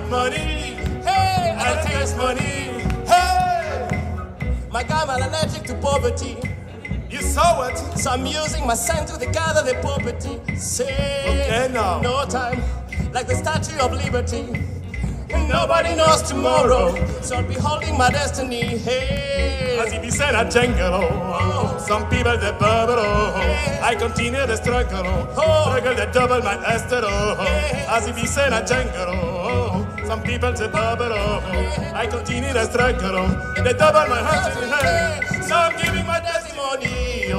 money. Hey, I taste money. Hey, my God, I'm allergic to poverty. You saw it, so I'm using my sense to gather the property. Say, okay, now. No time, like the Statue of Liberty. Nobody knows tomorrow, so I'll be holding my destiny. Hey, as if you said a jungle, some people they bubble. Hey. I continue the struggle, struggle they double my esther. Hey. As if you said a jungle, some people they bubble. Hey. I continue the struggle, they double my hustle. Hey. So I'm giving my testimony.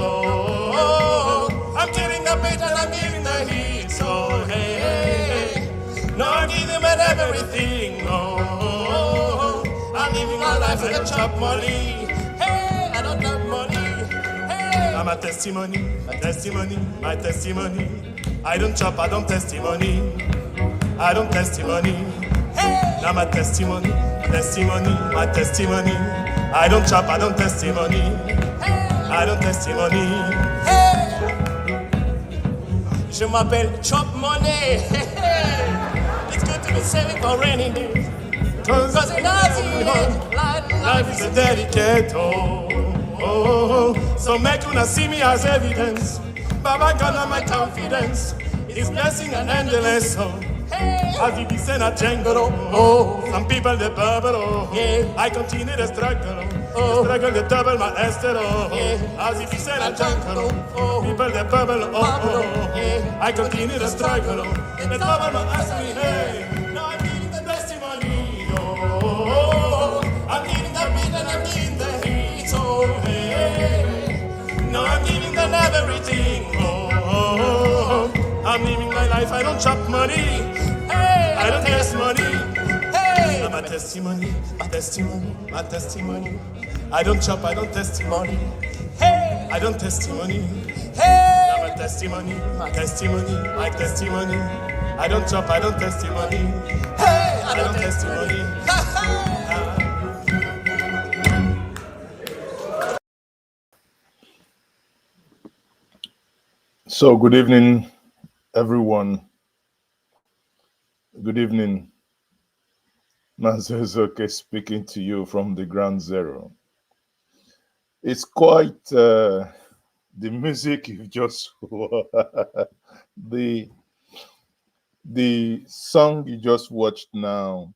I'm giving the beat and I'm giving the heat. So hey. No, I'm giving them everything. Oh, I'm living my life with a chop money. Hey, I don't have money. Hey, I'm a testimony, my testimony, my testimony. I don't chop, I don't testimony. I don't testimony. Hey, I'm a testimony, testimony, my testimony. I don't chop, I don't testimony. Hey, I don't testimony. Hey, je m'appelle Chop Money. To be saving for rainy days. Cause in life is a delicate. So make you not see me as evidence. Baba God on my confidence. His blessing and endless. Hey, as if he send a jungle. Some people they bubble. Yeah. I continue the struggle. The struggle they double my esther. As if he send a jungle. People they bubble. Yeah. I continue the struggle. They double my esther. Hey. I'm giving the beat and I'm giving the heat. Oh, hey. No, I'm giving them everything. I'm living my life. I don't chop money. Hey, I don't taste money. Hey, I'm a testimony, my testimony, my testimony. I don't chop, I don't testimony. Hey, I don't testimony. Hey, I'm a testimony, my testimony, my testimony. I don't chop, I don't testimony. Hey, I don't testimony. So, good evening, everyone. Good evening. Mazuzoke speaking to you from the ground zero. It's quite the music you just the song you just watched now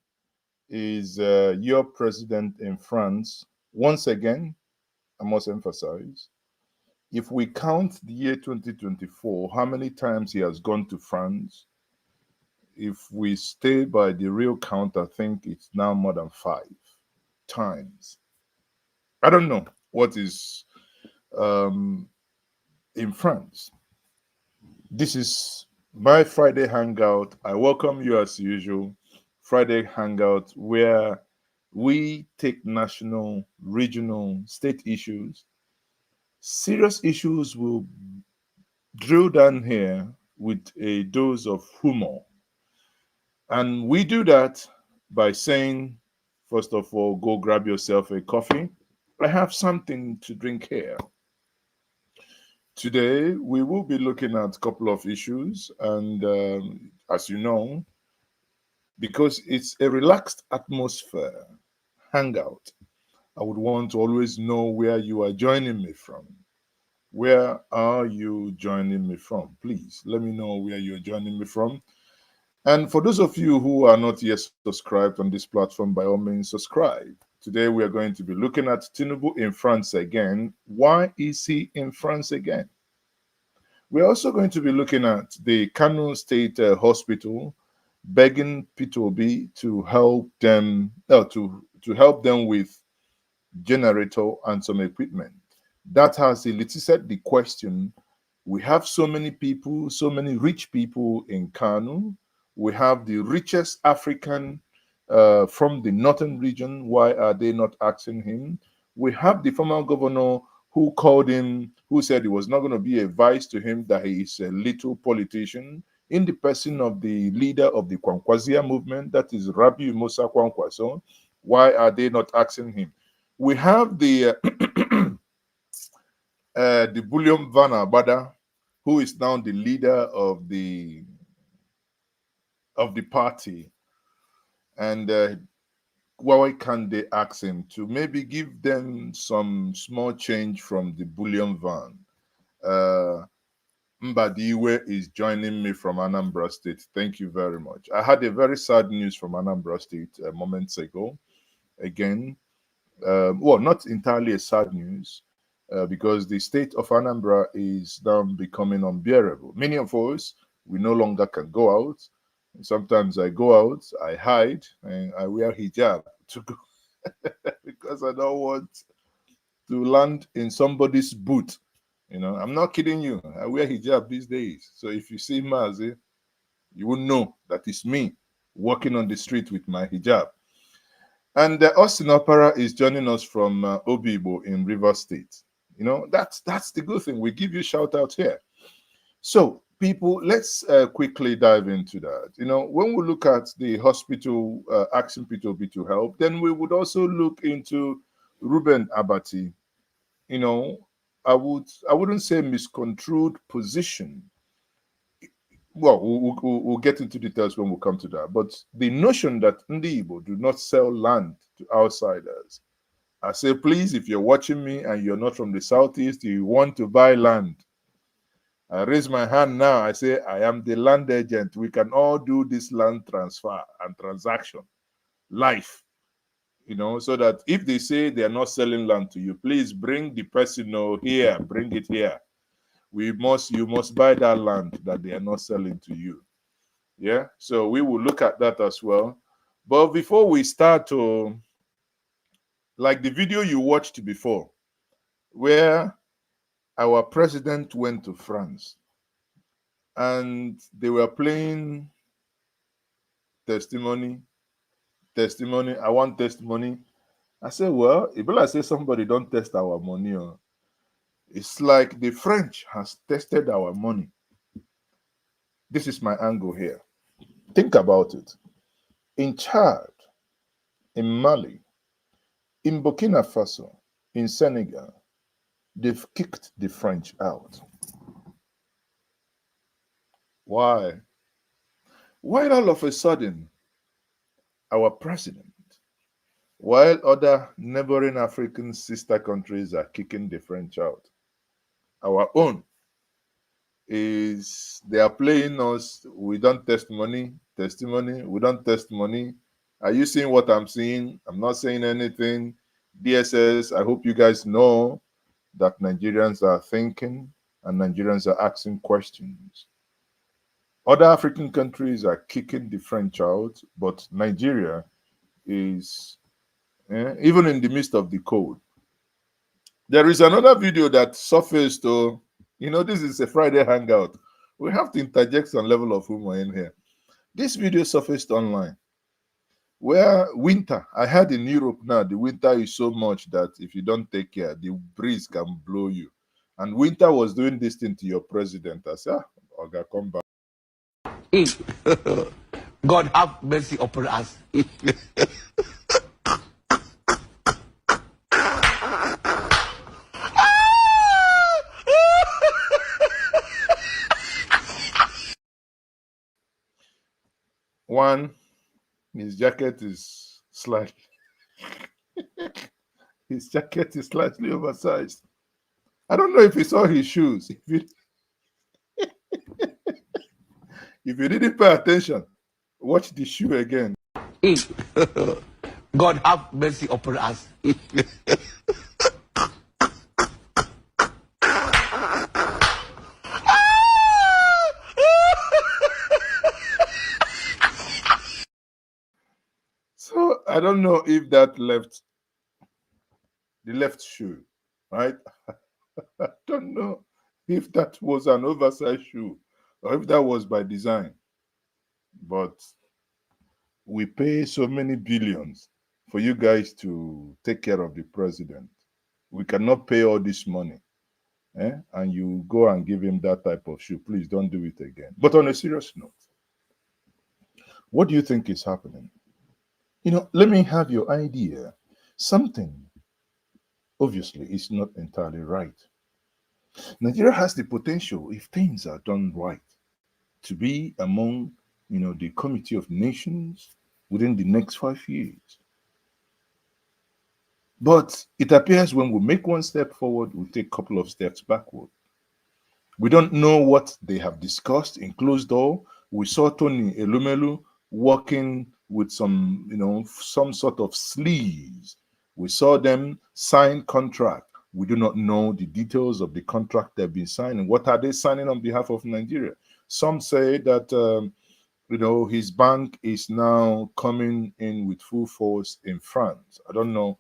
is Your President in France. Once again, I must emphasize, if we count the year 2024, how many times he has gone to France? If we stay by the real count, I think it's now more than 5 times. I don't know what is in France. This is my Friday Hangout. I welcome you as usual. Friday Hangout, where we take national, regional, state issues. Serious issues will drill down here with a dose of humor. And we do that by saying, first of all, go grab yourself a coffee. I have something to drink here. Today, we will be looking at a couple of issues. And as you know, because it's a relaxed atmosphere, hangout, I would want to always know where you are joining me from. Where are you joining me from? Please let me know where you're joining me from. And for those of you who are not yet subscribed on this platform, by all means, subscribe. Today, we are going to be looking at Tinubu in France again. Why is he in France again? We're also going to be looking at the Kano State Hospital begging P2B to help them to help them with generator and some equipment. That has elicited the question: we have so many people, so many rich people in Kano. We have the richest African from the northern region. Why are they not asking him? We have the former governor who called him, who said he was not going to be advised to him, that he is a little politician, in the person of the leader of the Kwankwazia movement, that is Rabi Musa Kwankwaso. Why are they not asking him? We have the Bullion Vana Bada, who is now the leader of the party. And why can't they ask him to maybe give them some small change from the bullion van? Mbadiwe is joining me from Anambra State. Thank you very much. I had a very sad news from Anambra State moments ago. Again, well, not entirely a sad news, because the state of Anambra is now becoming unbearable. Many of us, we no longer can go out. Sometimes I go out, I hide, and I wear hijab to go because I don't want to land in somebody's boot. You know, I'm not kidding you. I wear hijab these days. So if you see Mazi, you will know that it's me walking on the street with my hijab. And Austin Opera is joining us from Obibo in River State. You know, that's the good thing. We give you shout out here. So, people, let's quickly dive into that. You know, when we look at the hospital asking P2B to help, then we would also look into Ruben Abati. You know, I wouldn't say misconstrued position. Well, we'll get into details when we come to that. But the notion that Ndi Igbo do not sell land to outsiders. I say, please, if you're watching me and you're not from the Southeast, you want to buy land, I raise my hand now. I say, I am the land agent. We can all do this land transfer and transaction live, you know, so that if they say they are not selling land to you, please bring the person here, bring it here. You must buy that land that they are not selling to you. Yeah, so we will look at that as well. But before we start to, like the video you watched before, where our president went to France and they were playing testimony, I want testimony. I said, well, if I say somebody don't test our money, it's like the French has tested our money. This is my angle here. Think about it. In Chad, in Mali, in Burkina Faso, in Senegal, they've kicked the French out. Why? Why all of a sudden, our president, while other neighboring African sister countries are kicking the French out, our own is they are playing us, we don't test money, we don't test money. Are you seeing what I'm seeing? I'm not saying anything. DSS, I hope you guys know that Nigerians are thinking and Nigerians are asking questions. Other African countries are kicking the French out, but Nigeria is, even in the midst of the cold. There is another video that surfaced, you know, this is a Friday hangout. We have to interject some level of humor in here. This video surfaced online where winter, I heard in Europe now, the winter is so much that if you don't take care, the breeze can blow you. And winter was doing this thing to your president. I said, Oga, come back. God have mercy upon us. One, his jacket is slightly his jacket is slightly oversized. I don't know if he saw his shoes. If you didn't pay attention, watch the shoe again. God have mercy upon us. So I don't know if that the left shoe, right? I don't know if that was an oversized shoe or if that was by design. But we pay so many billions for you guys to take care of the president. We cannot pay all this money. And you go and give him that type of shoe. Please don't do it again. But on a serious note, what do you think is happening? You know, let me have your idea. Something obviously is not entirely right. Nigeria has the potential, if things are done right, to be among, you know, the Committee of Nations within the next 5 years. But it appears when we make one step forward, we take a couple of steps backward. We don't know what they have discussed in closed door. We saw Tony Elumelu working with some, some sort of sleaze. We saw them sign contract. We do not know the details of the contract they've been signing. What are they signing on behalf of Nigeria? Some say that, his bank is now coming in with full force in France. I don't know.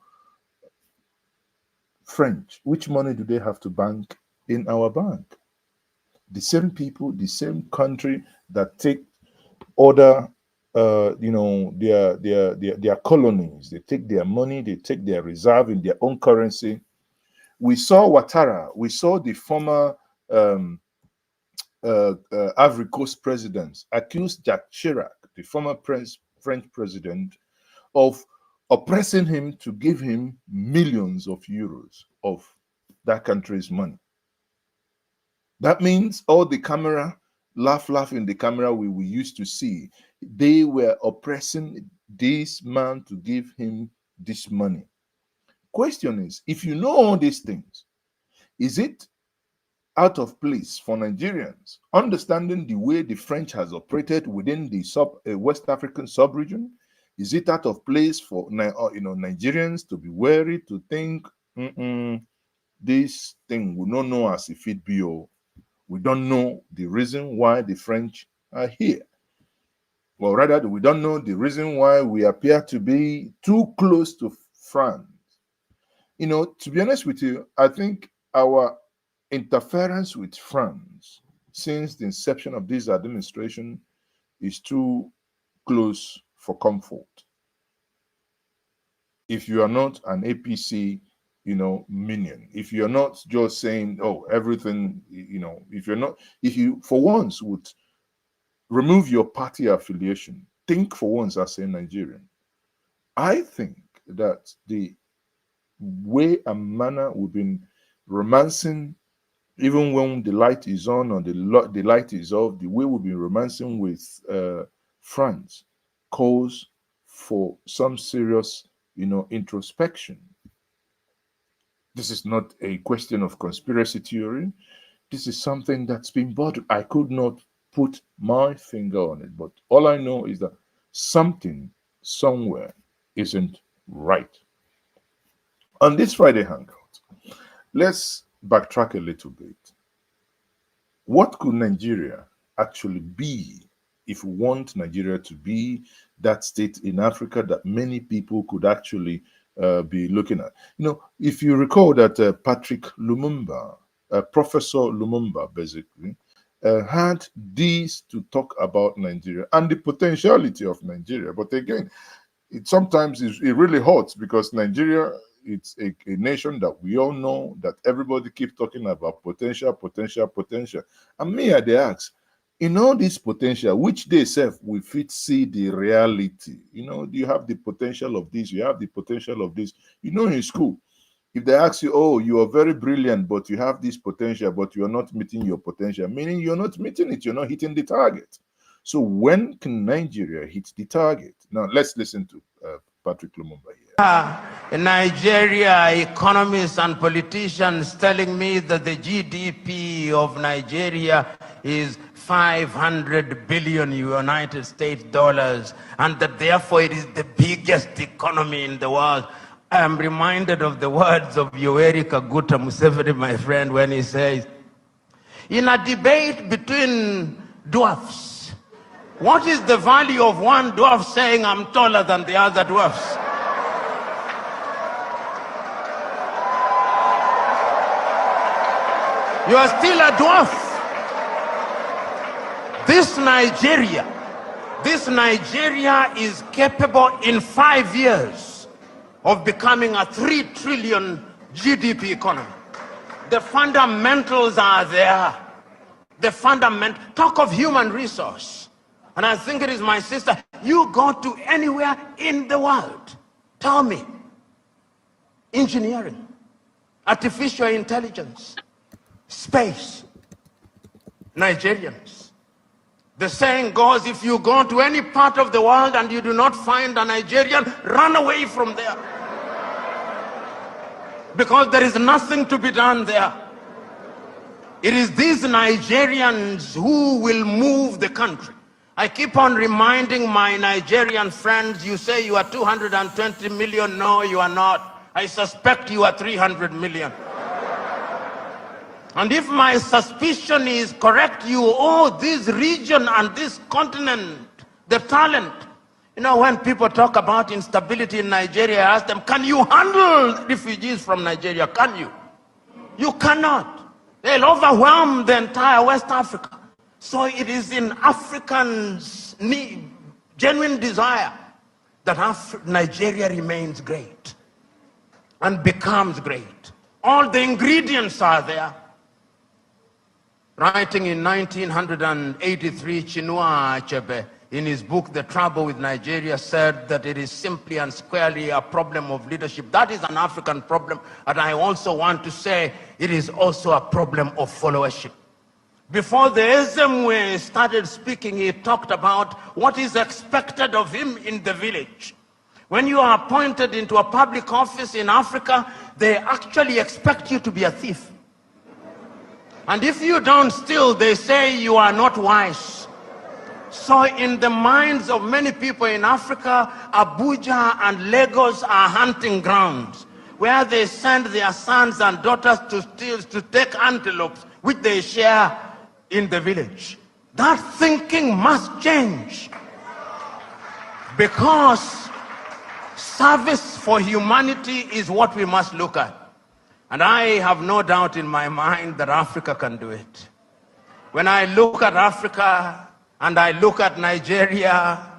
French, which money do they have to bank in our bank? The same people, the same country that take other, their colonies. They take their money, they take their reserve in their own currency. We saw Ouattara. We saw the former Ivory Coast president accuse Jacques Chirac, the former French president, of oppressing him to give him millions of euros of that country's money. That means all the camera, laugh in the camera we used to see, they were oppressing this man to give him this money. Question is, if you know all these things, is it out of place for Nigerians, understanding the way the French has operated within the West African sub-region? Is it out of place for Nigerians to be wary, to think, this thing we don't know as if it be, we don't know the reason why the French are here. Well, rather, we don't know the reason why we appear to be too close to France. To be honest with you, I think our interference with France since the inception of this administration is too close for comfort. If you are not an APC, minion, if you're not just saying, oh, everything, if you for once would remove your party affiliation, think for once as a Nigerian, I think that the way and manner we've been romancing, even when the light is on or the light is off, the way we've been romancing with France calls for some serious, introspection. This is not a question of conspiracy theory. This is something that's been bothered. I could not put my finger on it, but all I know is that something somewhere isn't right. On this Friday Hangout, let's backtrack a little bit. What could Nigeria actually be if we want Nigeria to be that state in Africa that many people could actually be looking at? If you recall that Patrick Lumumba, Professor Lumumba, basically, had this to talk about Nigeria and the potentiality of Nigeria. But again, sometimes it really hurts because Nigeria, it's a nation that we all know that everybody keeps talking about potential. And me, they ask, in all this potential, which they self we fit see the reality. You have the potential of this, you have the potential of this. In school, if they ask you, oh, you are very brilliant, but you have this potential, but you are not meeting your potential, meaning you're not meeting it, you're not hitting the target. So when can Nigeria hit the target? Now, let's listen to Patrick Lumumba here. In Nigeria, economists and politicians telling me that the GDP of Nigeria is 500 billion United States dollars, and that therefore it is the biggest economy in the world. I am reminded of the words of Yoweri Kaguta Museveni, my friend, when he says, in a debate between dwarfs, what is the value of one dwarf saying I'm taller than the other dwarfs? You are still a dwarf. This Nigeria is capable in 5 years of becoming a 3 trillion GDP economy. The fundamentals are there. Talk of human resource. And I think it is, my sister, you go to anywhere in the world, tell me, engineering, artificial intelligence, space, Nigerians. The saying goes, if you go to any part of the world and you do not find a Nigerian, run away from there. Because there is nothing to be done there. It is these Nigerians who will move the country. I keep on reminding my Nigerian friends, you say you are 220 million. No, you are not. I suspect you are 300 million. And if my suspicion is correct, you owe this region and this continent the talent. You know, when people talk about instability in Nigeria, I ask them, can you handle refugees from Nigeria? Can you? You cannot. They'll overwhelm the entire West Africa. So it is in Africans' genuine desire that Nigeria remains great and becomes great. All the ingredients are there. Writing in 1983, Chinua Achebe, in his book, The Trouble with Nigeria, said that it is simply and squarely a problem of leadership. That is an African problem, and I also want to say it is also a problem of followership. Before the Ezemwe started speaking, he talked about what is expected of him in the village. When you are appointed into a public office in Africa, they actually expect you to be a thief. And if you don't steal, they say you are not wise. So in the minds of many people in Africa, Abuja and Lagos are hunting grounds where they send their sons and daughters to steal, to take antelopes, which they share in the village. That thinking must change, because service for humanity is what we must look at. And I have no doubt in my mind that Africa can do it. When I look at Africa and I look at Nigeria,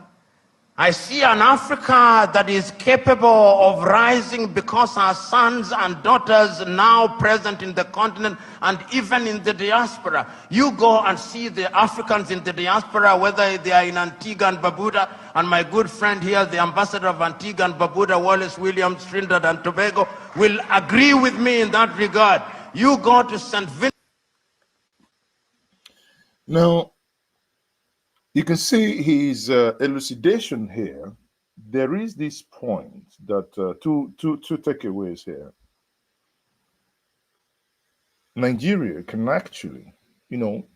I see an Africa that is capable of rising because our sons and daughters now present in the continent and even in the diaspora. You go and see the Africans in the diaspora, whether they are in Antigua and Barbuda, and my good friend here, the ambassador of Antigua and Barbuda, Wallace Williams, Trinidad and Tobago, will agree with me in that regard. You go to St. Vincent. Now, you can see his elucidation here. There is this point that two takeaways here. Nigeria can actually, you know,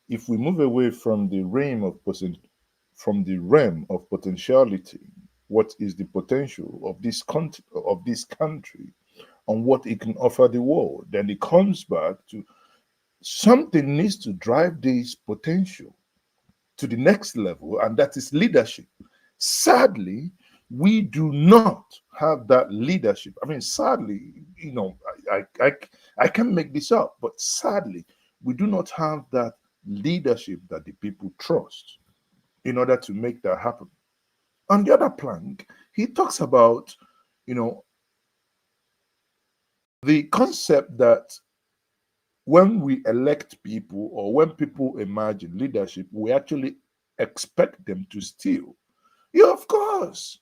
if we move away from the realm of potentiality, what is the potential of this country and what it can offer the world, then it comes back to something needs to drive this potential to the next level, and that is leadership. Sadly, we do not have that leadership. I mean, sadly, you know, I can't make this up, but sadly, we do not have that leadership that the people trust in order to make that happen. On the other plank, he talks about, you know, the concept that when we elect people or when people imagine leadership, we actually expect them to steal. Yeah, of course.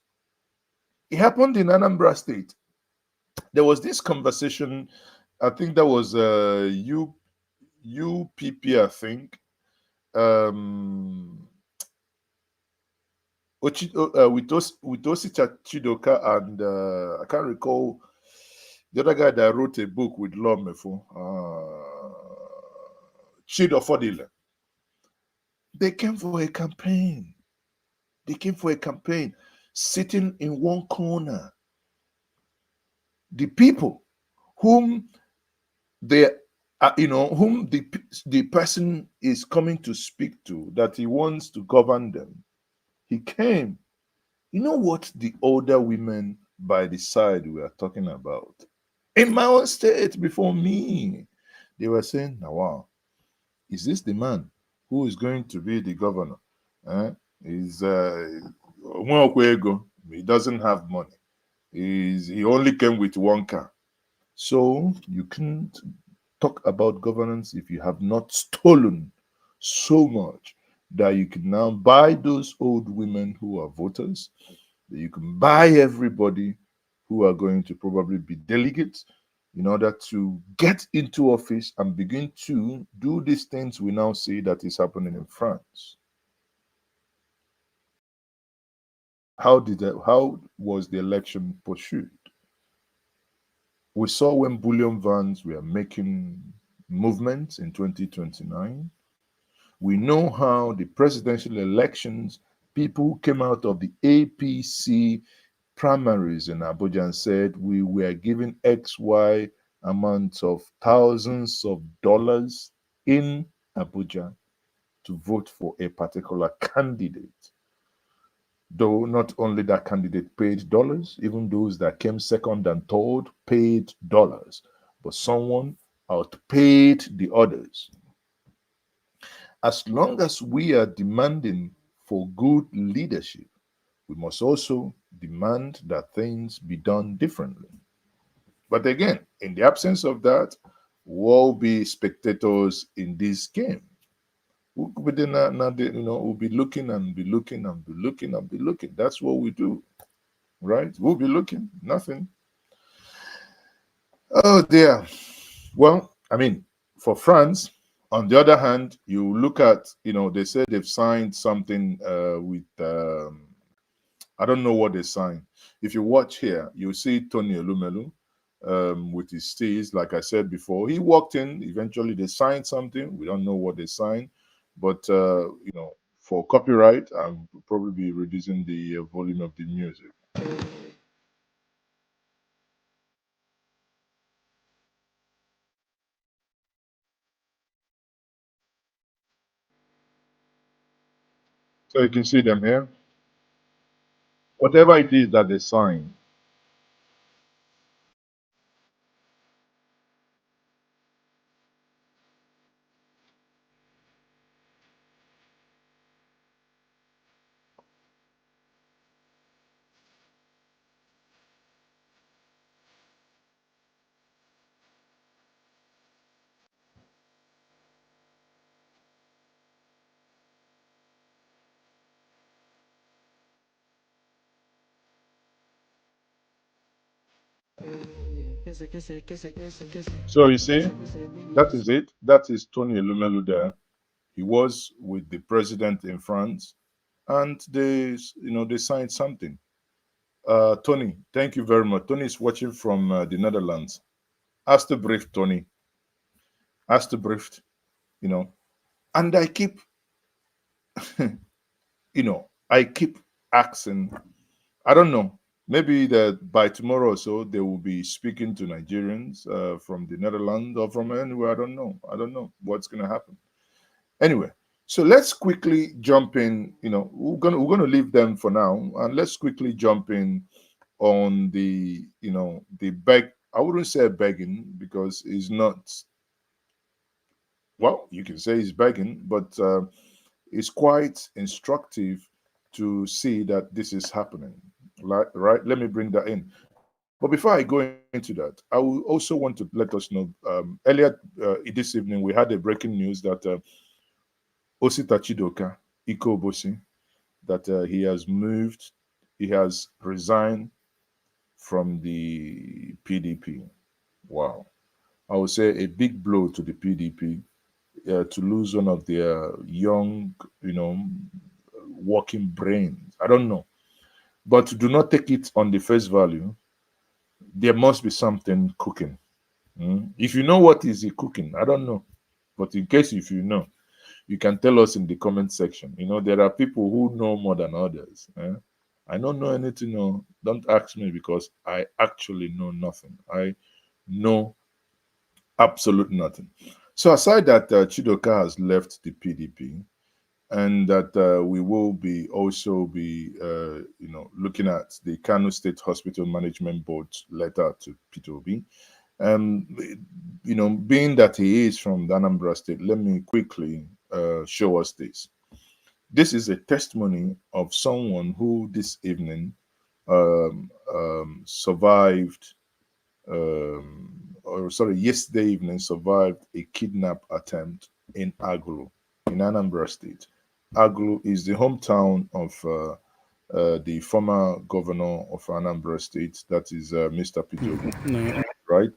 It happened in Anambra State. There was this conversation, I think that was UPP, I think. With Osita Chidoka and I can't recall the other guy that wrote a book with Lomefo, Chido Fodile. They came for a campaign. They came for a campaign, sitting in one corner. The people whom they are, you know, whom the person is coming to speak to, that he wants to govern them, he came. You know what the older women by the side we are talking about? In my own state before me, they were saying, now, wow, is this the man who is going to be the governor? He doesn't have money. He only came with one car. So you can't talk about governance if you have not stolen so much that you can now buy those old women who are voters, that you can buy everybody who are going to probably be delegates in order to get into office and begin to do these things we now see that is happening in France. how was the election pursued? We saw when bullion vans were making movements in 2029. We know how the presidential elections, people came out of the APC primaries in Abuja and said we were giving XY amounts of thousands of dollars in Abuja to vote for a particular candidate. Though not only that candidate paid dollars, even those that came second and third paid dollars, but someone outpaid the others. As long as we are demanding for good leadership, we must also demand that things be done differently. But again, in the absence of that, we'll be spectators in this game. We'll be looking and be looking and be looking and be looking. That's what we do, right? We'll be looking, nothing. Oh dear. Well, I mean, for France, on the other hand, you look at, they said they've signed something with, I don't know what they signed. If you watch here, you'll see Tony Elumelu with his steez. Like I said before, he walked in. Eventually, they signed something. We don't know what they signed, but for copyright, I'll probably be reducing the volume of the music. So you can see them here. Whatever it is that they signed. So you see, that is it. That is Tony Elumelu there. He was with the president in France, and they signed something. Tony, thank you very much. Tony is watching from the Netherlands. Alsjeblieft, Tony. Alsjeblieft, you know. And I keep, I keep asking. I don't know. Maybe that by tomorrow or so they will be speaking to Nigerians from the Netherlands or from anywhere. I don't know. I don't know what's going to happen. Anyway, so let's quickly jump in. We're gonna leave them for now, and let's quickly jump in on the beg. I wouldn't say begging because he's not. Well, you can say he's begging, but it's quite instructive to see that this is happening. Right? Let me bring that in. But before I go into that, I will also want to let us know. Earlier this evening, we had a breaking news that Osita Chidoka Ikobosi, that he has resigned from the PDP. Wow. I would say a big blow to the PDP to lose one of their young, working brains. I don't know. But do not take it on the face value. There must be something cooking. If you know what is he cooking, I don't know. But in case if you know, you can tell us in the comment section. There are people who know more than others. I don't know anything. No, don't ask me because I actually know nothing. I know absolute nothing. So aside that Chidoka has left the PDP, and that we will be also be looking at the Kano State Hospital Management Board's letter to Peter Obi. Being that he is from the Anambra State, let me quickly show us this. This is a testimony of someone who this evening survived, yesterday evening survived a kidnap attempt in Agulu, in Anambra State. Agulu is the hometown of the former governor of Anambra State, that is Mr. Peter Obi, right?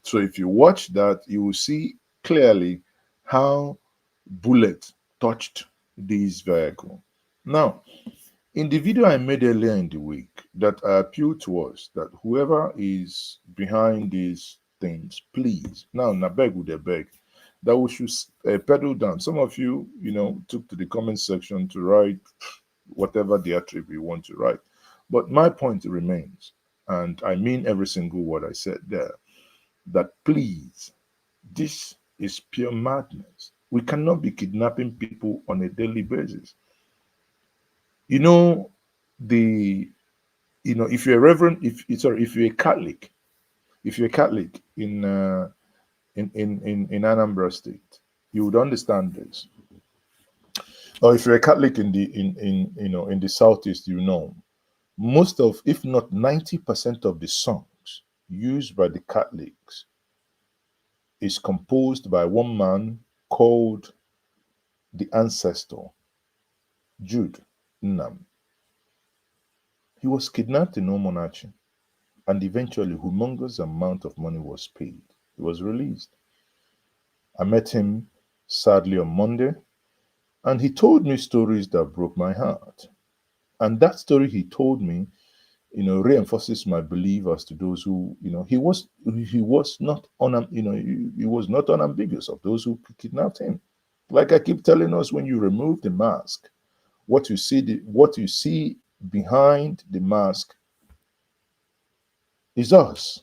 So if you watch that, you will see clearly how bullet touched this vehicle. Now, In the video I made earlier in the week, that I appealed towards that whoever is behind these things, please, now Nabeg would beg that we should pedal down. Some of you, took to the comment section to write whatever diatribe you want to write. But my point remains, and I mean every single word I said there, that please, this is pure madness. We cannot be kidnapping people on a daily basis. You know, if you're a reverend, if you're a Catholic, in Anambra State, you would understand this. Or if you're a Catholic in the southeast, most of, if not 90% of the songs used by the Catholics is composed by one man called the ancestor, Jude Nnam. He was kidnapped in Omonachi, and eventually humongous amount of money was paid. He was released. I met him sadly on Monday, and he told me stories that broke my heart. And that story he told me, reinforces my belief as to those who, he was not he was not unambiguous of those who kidnapped him. Like I keep telling us, when you remove the mask, what you see behind the mask is us.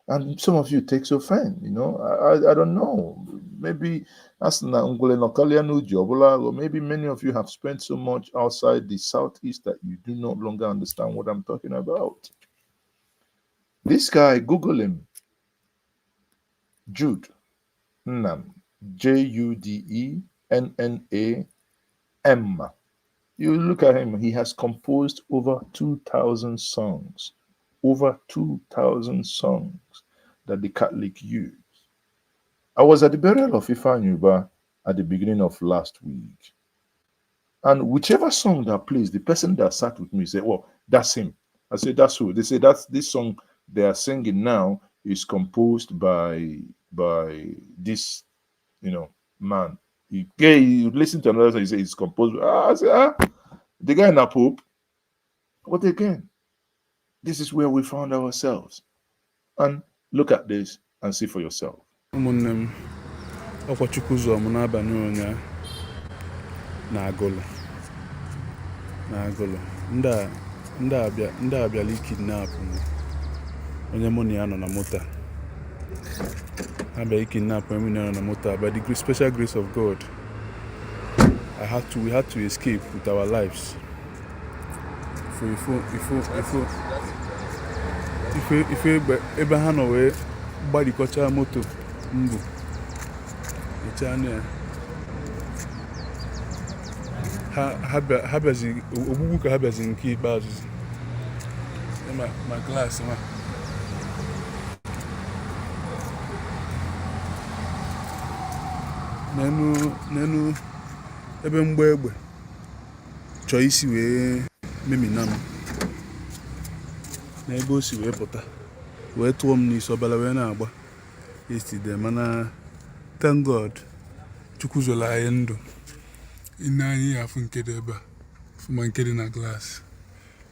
And some of you takes offense, I don't know. Maybe that's not or maybe many of you have spent so much outside the southeast that you do no longer understand what I'm talking about. This guy, Google him. Jude Nnam, Judennam. You look at him, he has composed over 2,000 songs. Over 2,000 songs that the Catholic use. I was at the burial of Ifeanyi Uba at the beginning of last week. And whichever song that plays, the person that sat with me said, well, that's him. I said, that's who? They say that's this song they are singing now is composed by this, man. You listen to another song, he says it's composed. I said, the guy in a Pope. But again, this is where we found ourselves. And look at this and see for yourself. Ụmụnne m, ọkwa Chukwu zụọ m n'abalị ụnyaahụ n'Agụlụ. Ndị abịala ikidnap m. Onye mụ na ya nọ na moto. Ha bịa ikidnap onye mụ na ya nọ na moto. By the special grace of God, we had to escape with our lives. Ife ebe ha nọ wee gbarikọcha moto mbụ echa anya ya ha bịazi ogbugbu ka ha bịazi nke ikpeazụ ma glaasị ma n'enu ebe mgba egbe chọọ isi wee memina m n'ebe o si wee pụta wee tụọ m n'isi ọbara wee na-agba yesterday, mana thank God Chukwu zọrọ anyị ndụ. Ine anyị ya afụ nke dị ebe a fụma nke dị na glass.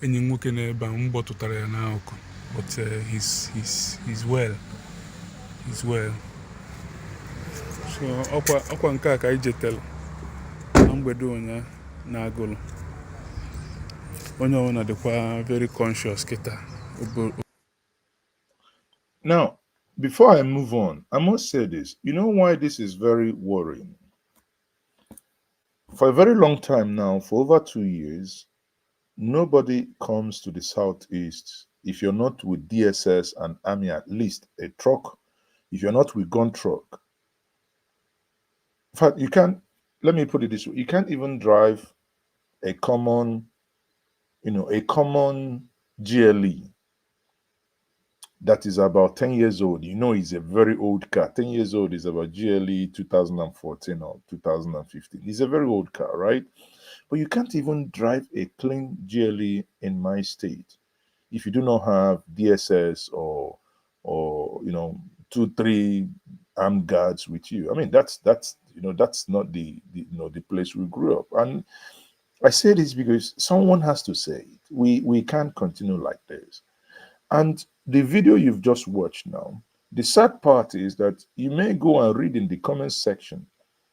Enyi nwoke n'ebe a m gbọtụtara ya n'akụkụ, but he's well. So ọkwa nke a ka anyị jetara na mgbede ụnyaahụ na Agụlụ. Onye ọbụla dịkwa very conscious kịta. Now, before I move on, I must say this. You know why this is very worrying? For a very long time now, for over 2 years, nobody comes to the Southeast if you're not with DSS and Army, at least a truck. If you're not with gun truck. In fact, you can't, let me put it this way, you can't even drive a common GLE that is about 10 years old. It's a very old car. 10 years old is about GLE 2014 or 2015. It's a very old car, right? But you can't even drive a clean GLE in my state if you do not have DSS or 2-3 armed guards with you. I mean, that's not the place we grew up. And I say this because someone has to say it. We can't continue like this. And the video you've just watched now, the sad part is that you may go and read in the comment section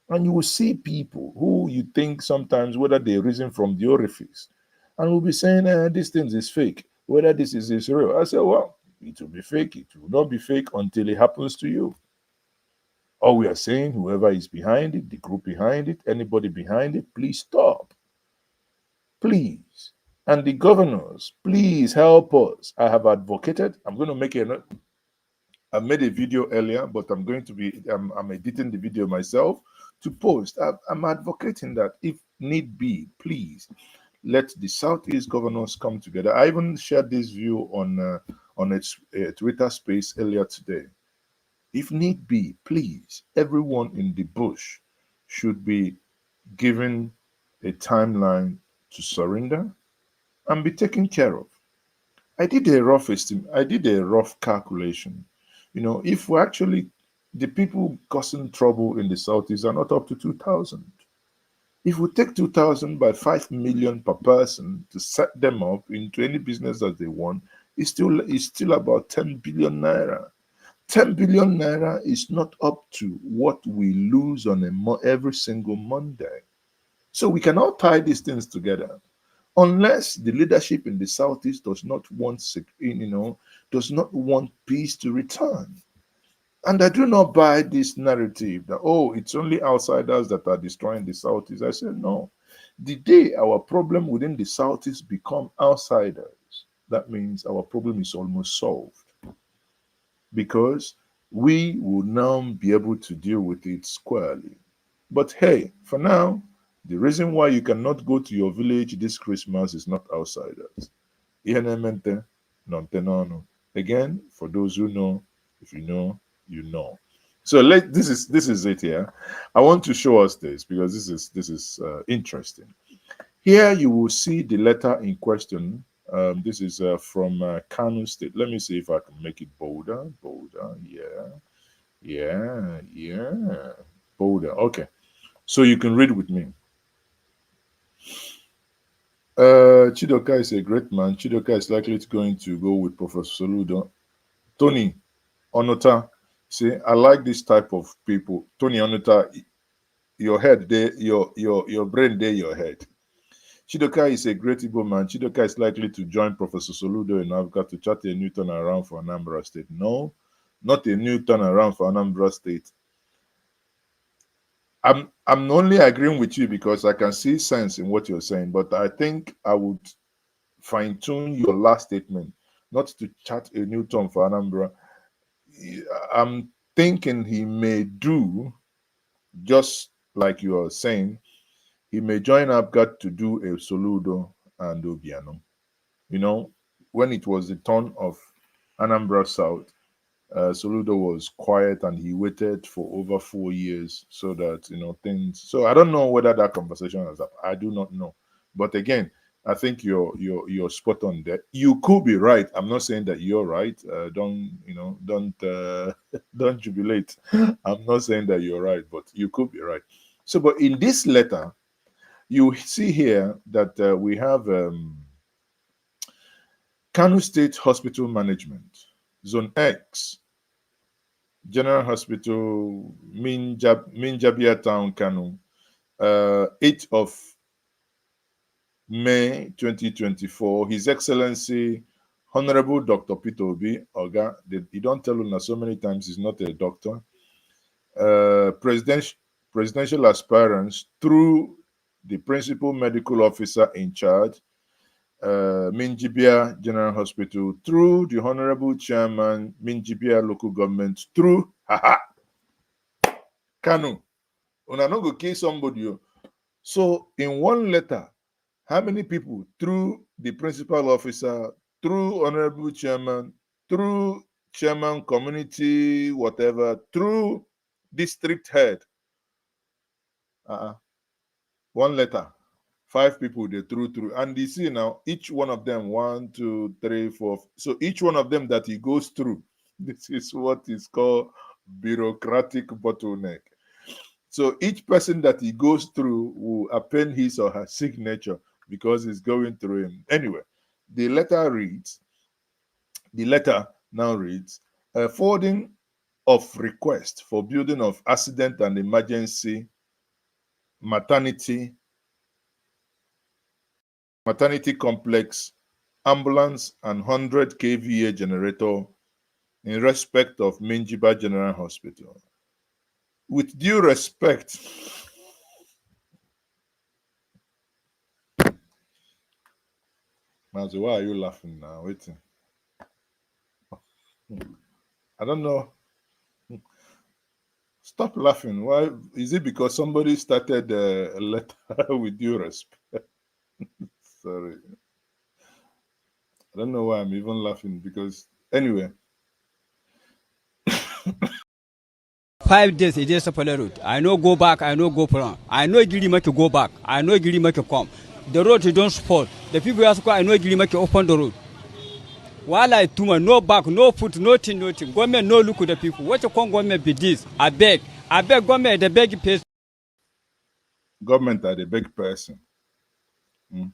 and you will see people who you think sometimes whether they reason from the orifice and will be saying, this thing is fake, whether this is real. I say, well, it will be fake. It will not be fake until it happens to you. All we are saying, whoever is behind it, the group behind it, anybody behind it, please stop. Please. And the governors, please help us. I have advocated. I'm going to make a note. I made a video earlier, but I'm editing the video myself to post. I'm advocating that if need be, please let the Southeast governors come together. I even shared this view on its Twitter space earlier today. If need be, please, everyone in the bush should be given a timeline to surrender and be taken care of. I did a rough calculation. If we actually the people causing trouble in the southeast are not up to 2,000. If we take 2,000 by 5 million per person to set them up into any business that they want, it's still about 10 billion naira. 10 billion naira is not up to what we lose on every single Monday. So we can all tie these things together. Unless the leadership in the southeast does not want peace to return. And I do not buy this narrative that, it's only outsiders that are destroying the southeast. I say no. The day our problem within the southeast become outsiders, that means our problem is almost solved. Because we will now be able to deal with it squarely. But hey, for now, the reason why you cannot go to your village this Christmas is not outsiders. Ihenemente, nontenano. Again, for those who know, if you know, you know. So this is it here. I want to show us this because this is interesting. Here you will see the letter in question. This is from Kano State. Let me see if I can make it bolder. Yeah. Bolder. Okay. So you can read with me. Chidoka is a great man. Chidoka is likely going to go with Professor Soludo. Tony Onota, see, I like this type of people. Tony Onota, your head there, your brain there, your head. Chidoka is a great Igbo man. Chidoka is likely to join Professor Soludo in Africa to chart a new turnaround for Anambra State. No, not a new turnaround for Anambra State. I'm only agreeing with you because I can see sense in what you're saying, but I think I would fine-tune your last statement, not to chart a new term for Anambra. I'm thinking he may do, just like you are saying, he may join APGAT to do a Soludo and Obiano. When it was the turn of Anambra South, Soludo was quiet and he waited for over 4 years so that things. So I don't know whether that conversation has happened. I do not know. But again, I think you're spot on there. You could be right. I'm not saying that you're right. Don't don't jubilate. I'm not saying that you're right, but you could be right. So, but in this letter, you see here that we have Kano State Hospital Management, Zone X, General Hospital, Minjabia Town, Kano, 8th of May 2024. His Excellency, Honorable Dr. Peter Obi, Oga, he don't tell him so many times he's not a doctor. Presidential aspirants through the principal medical officer in charge, Minjibia General Hospital, through the Honorable Chairman, Minjibia Local Government, through Kano. Una no go kill somebody. So in one letter, how many people? Through the principal officer, through Honorable Chairman, through Chairman Community, whatever, through district head. One letter. 5 people they through. And you see now, each one of them, 1, 2, 3, 4. So each one of them that he goes through, this is what is called bureaucratic bottleneck. So each person that he goes through will append his or her signature because it's going through him. Anyway, the letter now reads, forwarding of request for building of accident and emergency maternity complex, ambulance and 100 kVA generator in respect of Minjiba General Hospital. With due respect, Mazi, why are you laughing now? Waiting. I don't know. Stop laughing. Why? Is it because somebody started a letter with due respect? Sorry. I don't know why I'm even laughing because, anyway. 5 days it is Sapele road. I know go back, I know go front. I know Giri make you go back. I know Giri make you come. The road you don't support. The people ask I know Giri make you open the road. While I do no back, no foot, nothing. Government no look at the people. What you call government be this? I beg government the beg pays. Government are the big person. I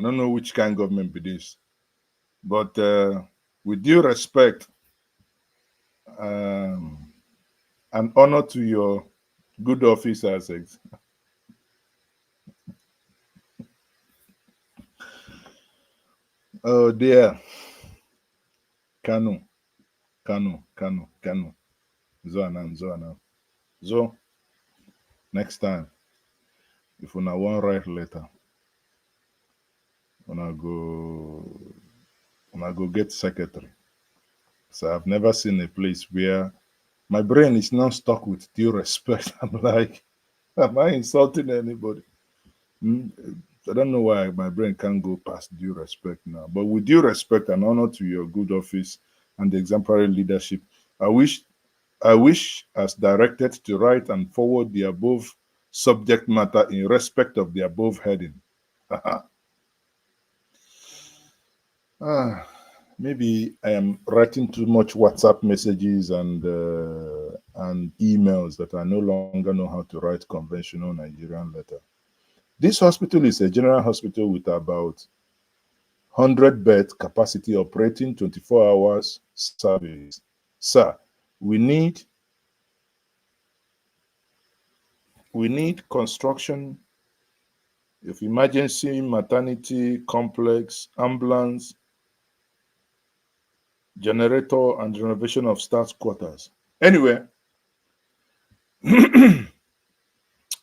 don't know which kind of government be this. But with due respect, and honor to your good officers. Oh dear. Kano. Zo, next time, if una one write letter, una go get secretary. So I've never seen a place where my brain is not stuck with due respect. I'm like, am I insulting anybody? I don't know why my brain can't go past due respect now. But with due respect and honor to your good office and the exemplary leadership, I wish as directed to write and forward the above subject matter in respect of the above heading. Maybe I am writing too much WhatsApp messages and emails that I no longer know how to write conventional Nigerian letter. This hospital is a general hospital with about 100 bed capacity, operating 24 hours service. Sir, we need construction of emergency maternity complex, ambulance, generator, and renovation of staff quarters. Anyway,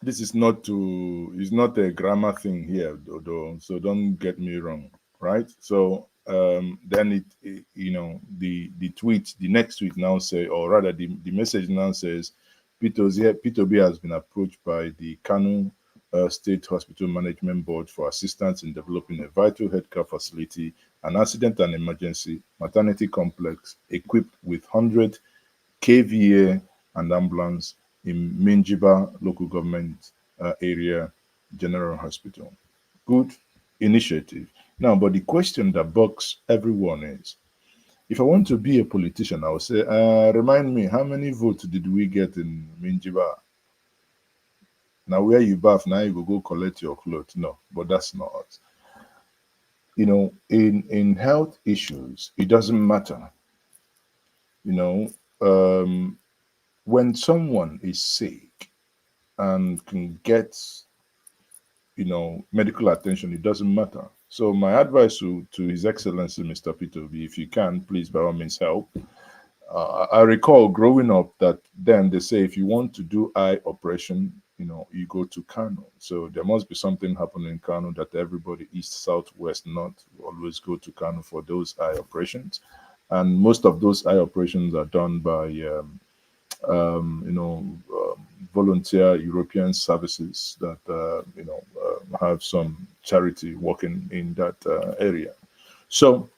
this is not a grammar thing here, though, so don't get me wrong, right? So then the tweet, the next tweet now say, or rather the message now says, Peter B has been approached by the Kano State Hospital Management Board for assistance in developing a vital healthcare facility, an accident and emergency maternity complex equipped with 100 kVA and ambulance in Minjiba local government area general hospital. Good initiative. Now, but the question that bugs everyone is, if I want to be a politician, I will say, remind me, how many votes did we get in Minjiba? Now, where you bath, now you go collect your clothes. No, but that's not. In health issues, it doesn't matter. When someone is sick and can get, medical attention, it doesn't matter. So my advice to His Excellency, Mr. Peter B, if you can, please, by all means, help. I recall growing up that then they say if you want to do eye operation, you go to Kano. So there must be something happening in Kano that everybody east, south, west, north always go to Kano for those eye operations. And most of those eye operations are done by volunteer European services that have some charity working in that area. So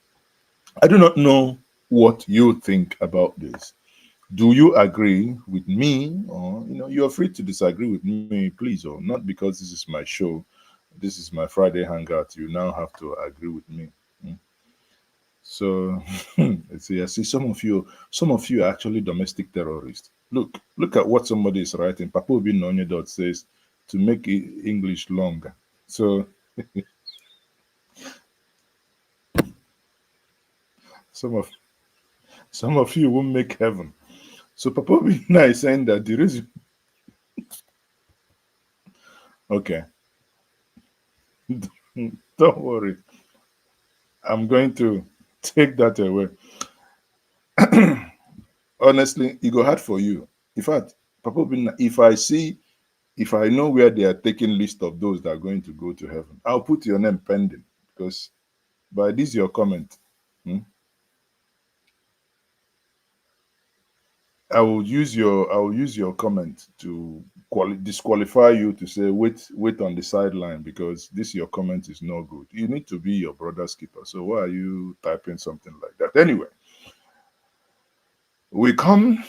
I do not know what you think about this. Do you agree with me, or you're free to disagree with me, please, or not, because this is my show, this is my Friday hangout. You now have to agree with me. So I see some of you are actually domestic terrorists. Look at what somebody is writing. Papa Obi Nonye dot says to make English longer. So some of you won't make heaven. So Papa Obi is saying that the reason. Okay, don't worry. I'm going to take that away. Honestly, it go hard for you. In fact, Papa Obi, if I know where they are taking list of those that are going to go to heaven, I'll put your name pending because by this your comment. I will use your comment to disqualify you to say wait on the sideline because this your comment is no good. You need to be your brother's keeper. So why are you typing something like that? Anyway, we come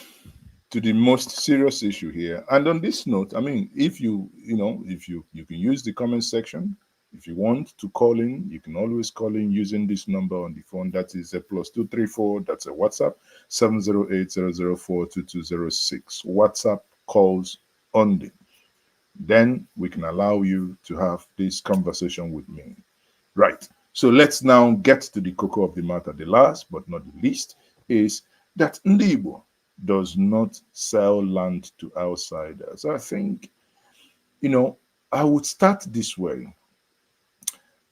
to the most serious issue here. And on this note, I mean, if you can use the comment section. If you want to call in, you can always call in using this number on the phone. That is a +234. That's a WhatsApp 708-004-2206. WhatsApp calls only. Then we can allow you to have this conversation with me. Right. So let's now get to the cocoa of the matter. The last but not the least is that Ndibo does not sell land to outsiders. I think, I would start this way.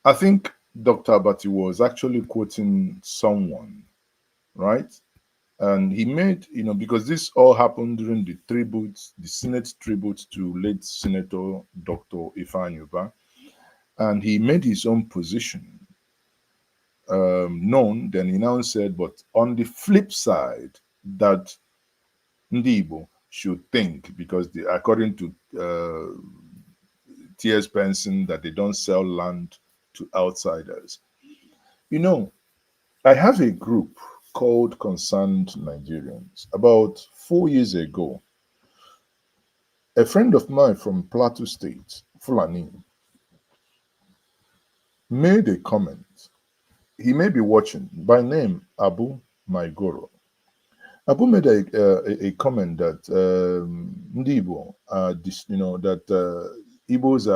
I think Dr. Abati was actually quoting someone, right? And he made, because this all happened during the Senate tribute to late Senator Dr. Ifeanyuba, and he made his own position known. Then he now said, but on the flip side, that Ndibo should think, because according to T.S. Benson, that they don't sell land to outsiders. I have a group called Concerned Nigerians. About 4 years ago, a friend of mine from Plateau State, Fulani, made a comment. He may be watching, by name Abu Maigoro. Abu made a comment that Ndibo, that Igbos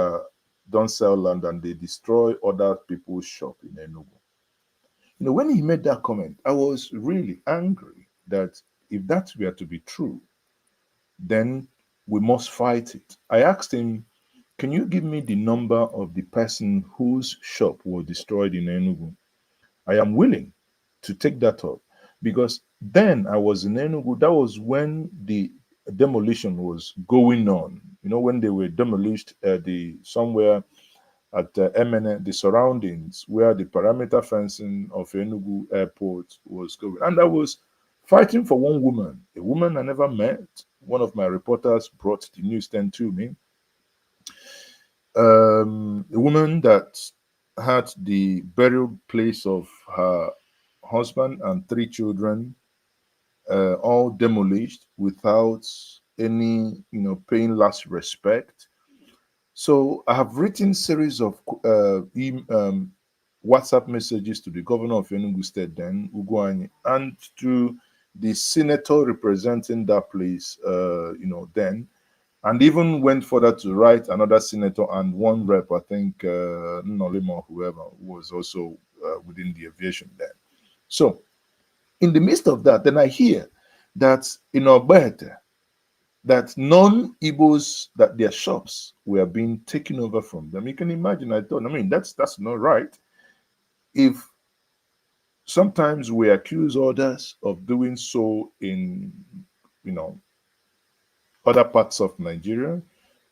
don't sell land and they destroy other people's shop in Enugu. When he made that comment, I was really angry that if that were to be true, then we must fight it. I asked him, can you give me the number of the person whose shop was destroyed in Enugu? I am willing to take that up because then I was in Enugu. That was when the demolition was going on. When they were demolished somewhere at MN, the surroundings where the perimeter fencing of Enugu Airport was going. And I was fighting for one woman, a woman I never met. One of my reporters brought the news then to me. A woman that had the burial place of her husband and 3 children all demolished without any, paying last respect. So I have written series of WhatsApp messages to the governor of Enugu State then, Ugwuanyi, and to the senator representing that place, then, and even went further to write another senator and one rep, I think, Nolima, whoever, was also within the aviation then. So in the midst of that, then I hear that in Obete, that non-Igbos, that their shops were being taken over from them. You can imagine, that's not right. If sometimes we accuse others of doing so in, other parts of Nigeria,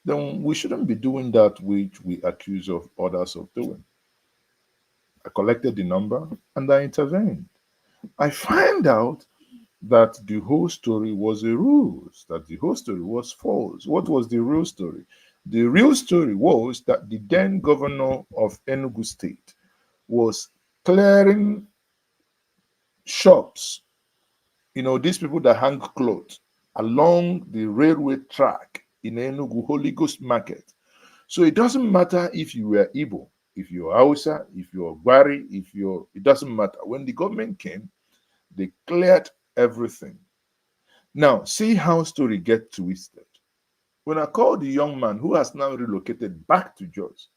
then we shouldn't be doing that which we accuse of others of doing. I collected the number and I intervened. I find out that the whole story was a ruse, that the whole story was false. What was the real story? The real story was that the then governor of Enugu State was clearing shops, these people that hang clothes along the railway track in Enugu Holy Ghost Market. So it doesn't matter if you were Igbo, if you're Hausa, if you're Gwari, it doesn't matter. When the government came, they cleared everything. Now, see how story get twisted. When I called the young man who has now relocated back to Jos,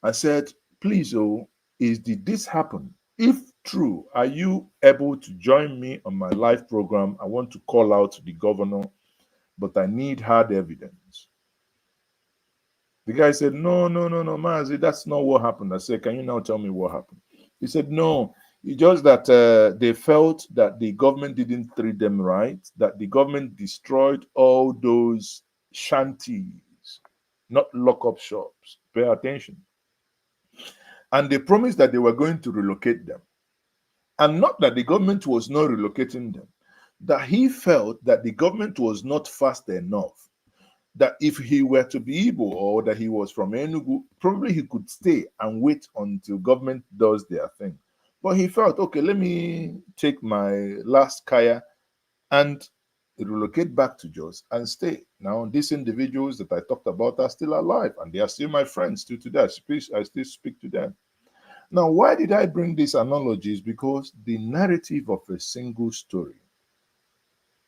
I said, please, oh, did this happen? If true, are you able to join me on my live program? I want to call out the governor, but I need hard evidence. The guy said, no, Mazi, that's not what happened. I said, can you now tell me what happened? He said, no, it's just that they felt that the government didn't treat them right, that the government destroyed all those shanties, not lock-up shops. Pay attention. And they promised that they were going to relocate them. And not that the government was not relocating them, that he felt that the government was not fast enough. That if he were to be Igbo or that he was from Enugu, probably he could stay and wait until government does their thing. But he felt, okay, let me take my last kaya and relocate back to Jos and stay. Now, these individuals that I talked about are still alive and they are still my friends till today. I still speak to them. Now, why did I bring these analogies? Because the narrative of a single story.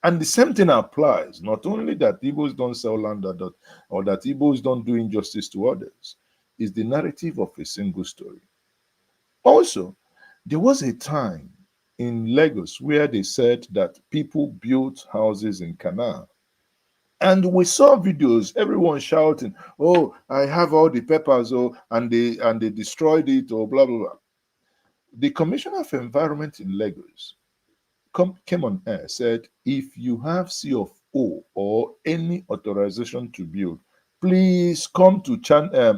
And the same thing applies, not only that Igbos don't sell land or that Igbos don't do injustice to others, is the narrative of a single story. Also, there was a time in Lagos where they said that people built houses in Kano. And we saw videos, everyone shouting, oh, I have all the papers, oh, and they destroyed it, or blah, blah, blah. The Commissioner of Environment in Lagos came on air, said, if you have C of O or any authorization to build, please come to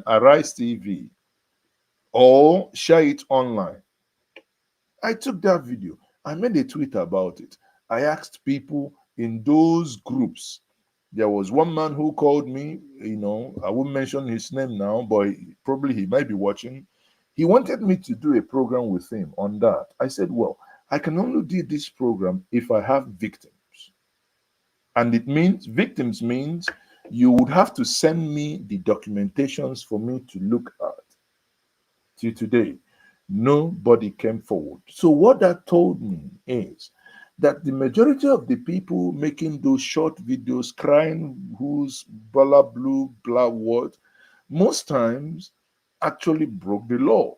Arise TV or share it online. I took that video. I made a tweet about it. I asked people in those groups. There was one man who called me, I won't mention his name now, but probably he might be watching. He wanted me to do a program with him on that. I said, well, I can only do this program if I have victims. And it means, victims means you would have to send me the documentations for me to look at. Till today, nobody came forward. So what that told me is that the majority of the people making those short videos crying who's blah, blue, blah, what, most times actually broke the law.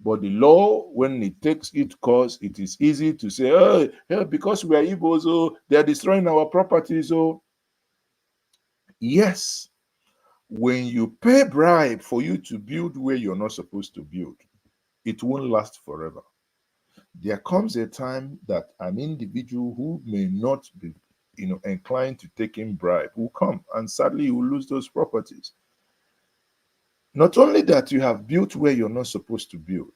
But the law, when it takes its course, it is easy to say, oh, yeah, because we are Igbos, oh, they are destroying our properties. Oh, yes, when you pay bribe for you to build where you're not supposed to build, it won't last forever. There comes a time that an individual who may not be, inclined to take in bribe will come, and sadly, you will lose those properties. Not only that, you have built where you're not supposed to build.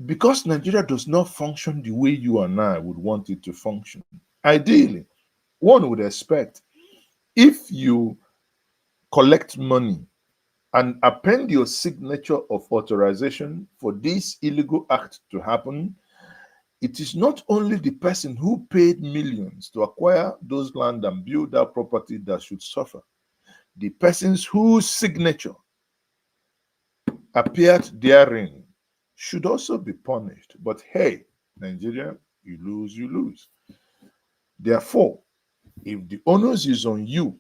Because Nigeria does not function the way you and I would want it to function. Ideally, one would expect if you collect money and append your signature of authorization for this illegal act to happen, it is not only the person who paid millions to acquire those land and build that property that should suffer. The persons whose signature appeared therein should also be punished. But hey, Nigeria, you lose, you lose. Therefore, if the onus is on you,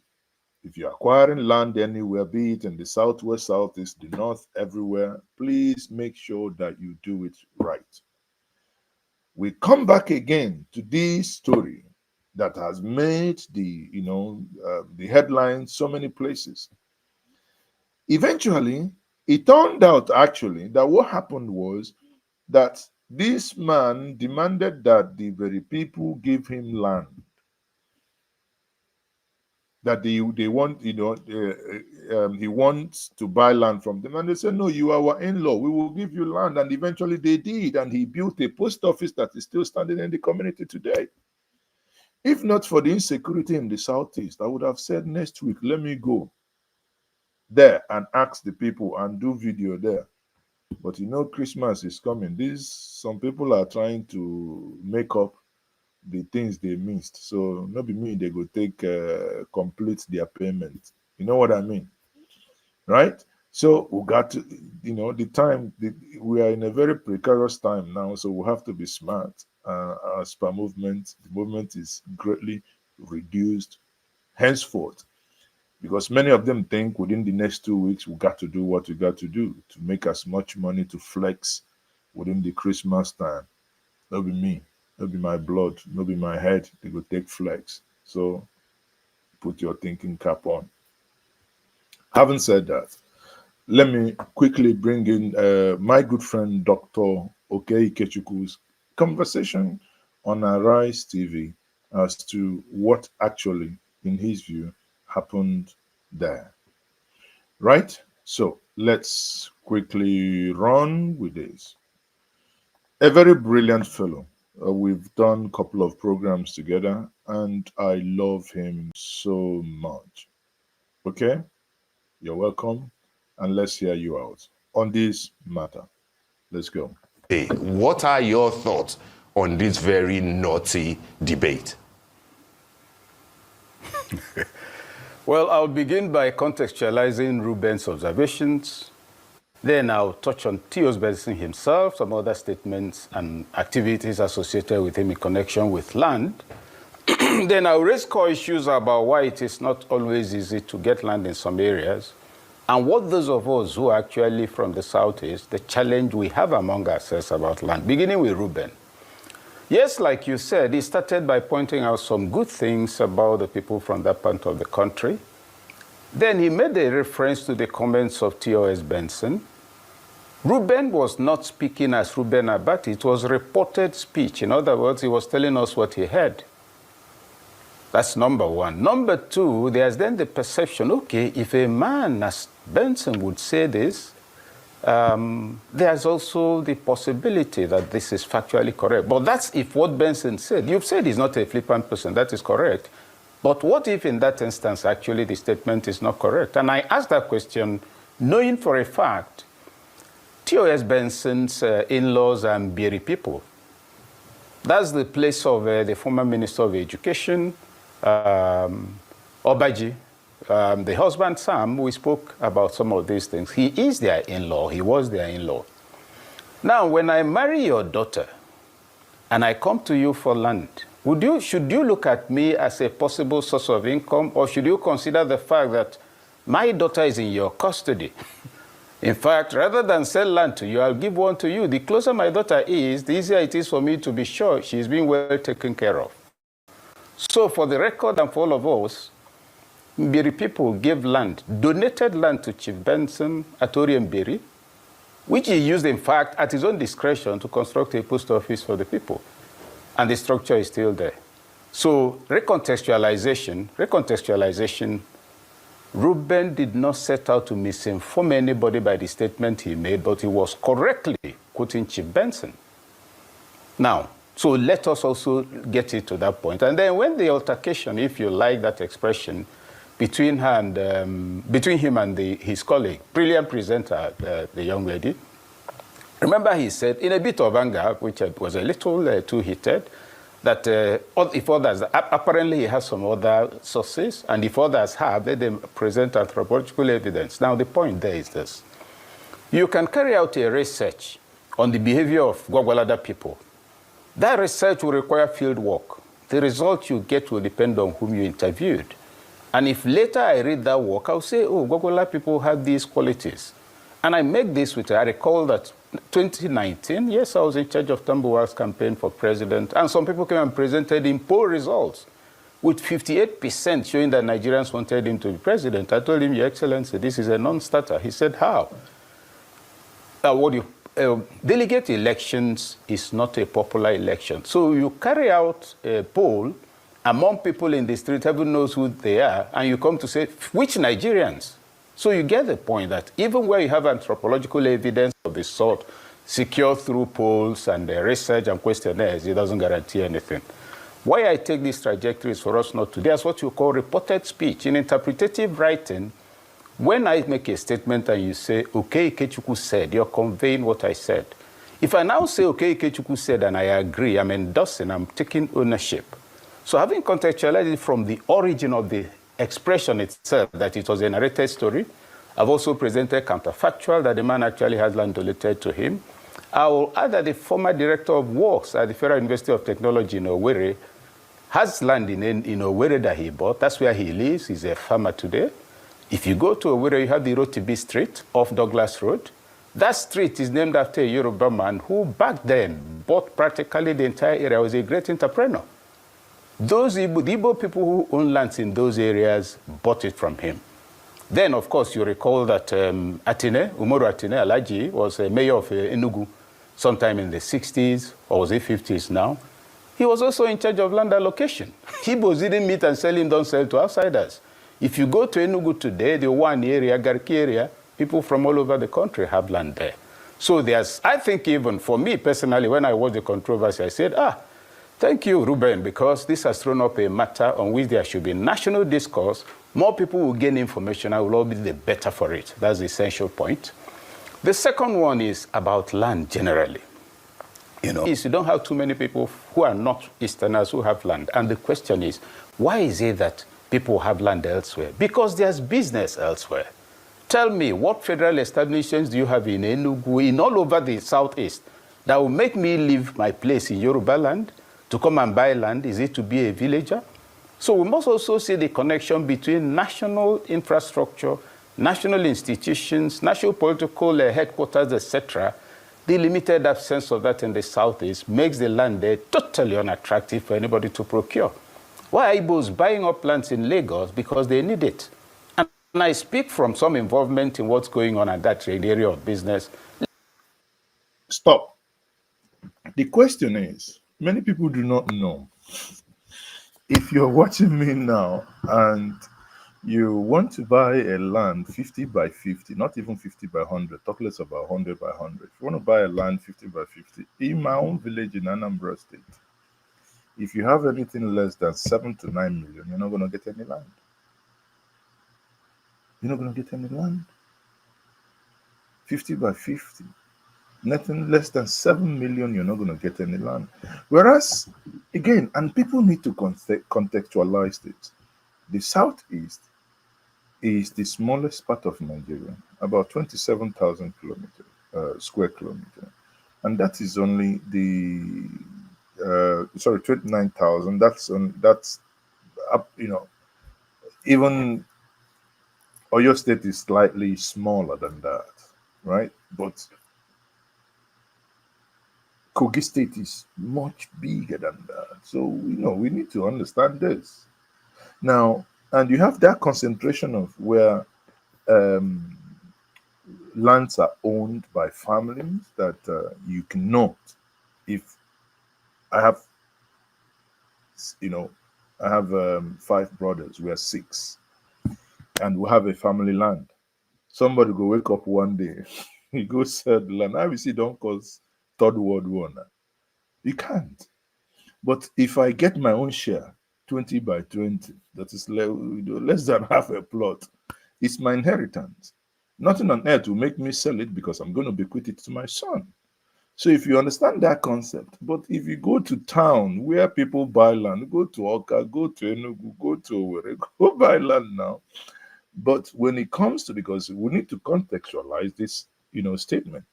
if you're acquiring land anywhere, be it in the southwest, southeast, the north, everywhere, please make sure that you do it right. We come back again to this story that has made the headlines so many places. Eventually, it turned out actually that what happened was that this man demanded that the very people give him land. That they want, he wants to buy land from them. And they said, no, you are our in-law. We will give you land. And eventually they did. And he built a post office that is still standing in the community today. If not for the insecurity in the southeast, I would have said next week, let me go there and ask the people and do video there. But Christmas is coming. Some people are trying to make up the things they missed. So not be me, they go take complete their payment. You know what I mean? Right? So we got to, we are in a very precarious time now, so we have to be smart. As per movement, the movement is greatly reduced henceforth, because many of them think within the next 2 weeks we got to do what we got to do to make as much money to flex within the Christmas time. That'll be me, that'll be my blood, that'll be my head. They go take flex. So put your thinking cap on. Having said that, let me quickly bring in my good friend Dr. Okey Ikechukwu's conversation on Arise TV as to what actually, in his view, happened there. Right? So let's quickly run with this. A very brilliant fellow. We've done a couple of programs together, and I love him so much. Okay? You're welcome, and let's hear you out on this matter. Let's go. Hey, what are your thoughts on this very naughty debate? Well, I'll begin by contextualizing Ruben's observations. Then I'll touch on T.O. Benson himself, some other statements and activities associated with him in connection with land. Then I'll raise core issues about why it is not always easy to get land in some areas, and what those of us who are actually from the Southeast, the challenge we have among ourselves about land, beginning with Ruben. Yes, like you said, he started by pointing out some good things about the people from that part of the country. Then he made a reference to the comments of T.O.S. Benson. Ruben was not speaking as Ruben Abati. It was reported speech. In other words, he was telling us what he heard. That's number one. Number two, there's then the perception, okay, if a man as Benson would say this, there's also the possibility that this is factually correct. But that's if what Benson said. You've said he's not a flippant person. That is correct. But what if in that instance, actually, the statement is not correct? And I asked that question knowing for a fact T.O.S. Benson's in-laws are Mbiri people. That's the place of the former Minister of Education, Obaji, the husband Sam. We spoke about some of these things. He is their in-law. He was their in-law. Now, when I marry your daughter and I come to you for land, should you look at me as a possible source of income, or should you consider the fact that my daughter is in your custody? In fact, rather than sell land to you, I'll give one to you. The closer my daughter is, the easier it is for me to be sure she's being well taken care of. So for the record and for all of us, Mbiri people gave land, donated land to Chief Benson at Mbiri, which he used, in fact, at his own discretion to construct a post office for the people. And the structure is still there. So recontextualization, Ruben did not set out to misinform anybody by the statement he made, but he was correctly quoting Chief Benson. Now, so let us also get it to that point. And then when the altercation, if you like that expression, between him and his colleague, brilliant presenter, the young lady, remember he said, in a bit of anger, which was a little too heated, that if others, apparently he has some other sources, and if others have, let them present anthropological evidence. Now, the point there is this. You can carry out a research on the behavior of Gwagwalada people. That research will require field work. The result you get will depend on whom you interviewed. And if later I read that work, I'll say, oh, Gwagwalada people have these qualities. And I make this with, I recall that 2019, yes, I was in charge of Tambuwal's campaign for president, and some people came and presented in poll results with 58% showing that Nigerians wanted him to be president. I told him, Your Excellency, this is a non-starter. He said, how? Delegate elections is not a popular election. So you carry out a poll among people in the street, everyone knows who they are, and you come to say, which Nigerians? So you get the point that even where you have anthropological evidence of this sort, secured through polls and research and questionnaires, it doesn't guarantee anything. Why I take this trajectory is for us not to. There's what you call reported speech. In interpretative writing, when I make a statement and you say, okay, Ikechukwu said, you're conveying what I said. If I now say, okay, Ikechukwu said, and I agree, I'm endorsing, I'm taking ownership. So having contextualized it from the origin of the expression itself, that it was a narrated story, I've also presented counterfactual that the man actually has land donated to him. I will add that the former director of works at the Federal University of Technology in Owerri has land in Owerri that he bought. That's where he lives. He's a farmer today. If you go to Owerri, you have the Rotibi Street off Douglas Road. That street is named after a Yoruba man who back then bought practically the entire area. He was a great entrepreneur. The Igbo people who own lands in those areas bought it from him. Then, of course, you recall that Humorous Alaji, was a mayor of Enugu sometime in the 60s, or was it 50s now? He was also in charge of land allocation. Igbos didn't meet and sell him, don't sell to outsiders. If you go to Enugu today, the one area, Garki area, people from all over the country have land there. So there's, I think even for me personally, when I watched the controversy, I said, thank you, Ruben, because this has thrown up a matter on which there should be national discourse. More people will gain information and will all be the better for it. That's the essential point. The second one is about land generally. You don't have too many people who are not Easterners who have land. And the question is, why is it that people have land elsewhere? Because there's business elsewhere. Tell me, what federal establishments do you have in Enugu, in all over the southeast, that will make me leave my place in Yoruba land to come and buy land? Is it to be a villager? So we must also see the connection between national infrastructure, national institutions, national political headquarters, etc. The limited absence of that in the southeast makes the land there totally unattractive for anybody to procure. Why are Igbos buying up lands in Lagos? Because they need it. And I speak from some involvement in what's going on at that area of business. Stop. The question is, many people do not know. If you're watching me now and you want to buy a land 50 by 50, not even 50 by 100, talk less about 100 by 100. If you want to buy a land 50 by 50 in my own village in Anambra State, if you have anything less than 7 to 9 million, you're not going to get any land. You're not going to get any land. 50 by 50. Nothing less than 7 million, you're not going to get any land. Whereas, again, and people need to contextualize this. The southeast is the smallest part of Nigeria, about 27,000 square kilometers. And that is only the, 29,000. That's up, even Oyo State is slightly smaller than that, right? But Kogi State is much bigger than that. So, we need to understand this. Now, and you have that concentration of where lands are owned by families that you cannot. If I have, I have 5 brothers, we are 6, and we have a family land. Somebody go wake up one day, he go sell the land. I will see, don't cause Third World War now. You can't. But if I get my own share, 20 by 20, that is less than half a plot, it's my inheritance. Nothing on earth will make me sell it because I'm going to bequeath it to my son. So if you understand that concept, but if you go to town where people buy land, go to Oka, go to Enugu, go to Owerri, go buy land now. But when it comes to, because we need to contextualize this, statement.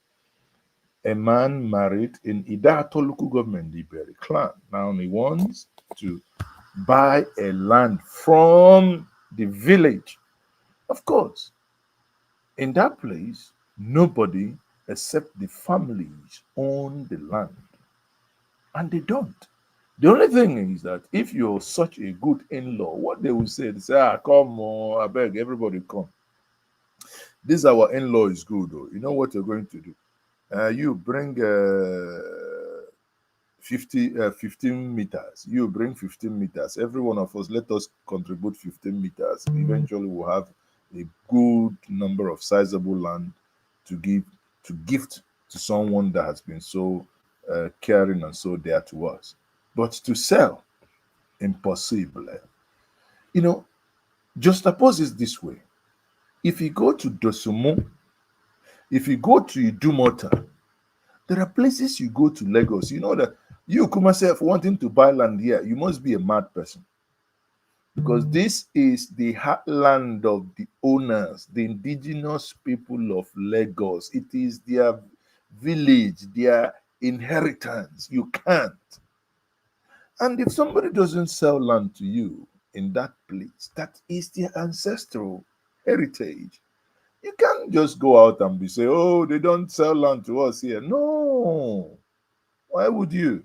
A man married in Idato local government, the Iberi clan. Now he wants to buy a land from the village. Of course, in that place, nobody except the families own the land. And they don't. The only thing is that if you're such a good in-law, what they will say, come on, I beg, everybody come. This our in-law is good, though. You know what you're going to do? You bring 15 meters. You bring 15 meters. Every one of us, let us contribute 15 meters. Eventually, we'll have a good number of sizable land to gift to someone that has been so caring and so dear to us. But to sell, impossible. Just suppose it's this way. If you go to Dosumo, if you go to Idumota, there are places you go to Lagos. You know that you, Kuma, self wanting to buy land here, you must be a mad person. because this is the heartland of the owners, the indigenous people of Lagos. It is their village, their inheritance. You can't. And if somebody doesn't sell land to you in that place, that is their ancestral heritage. You can't just go out and be say, oh, they don't sell land to us here. No. Why would you?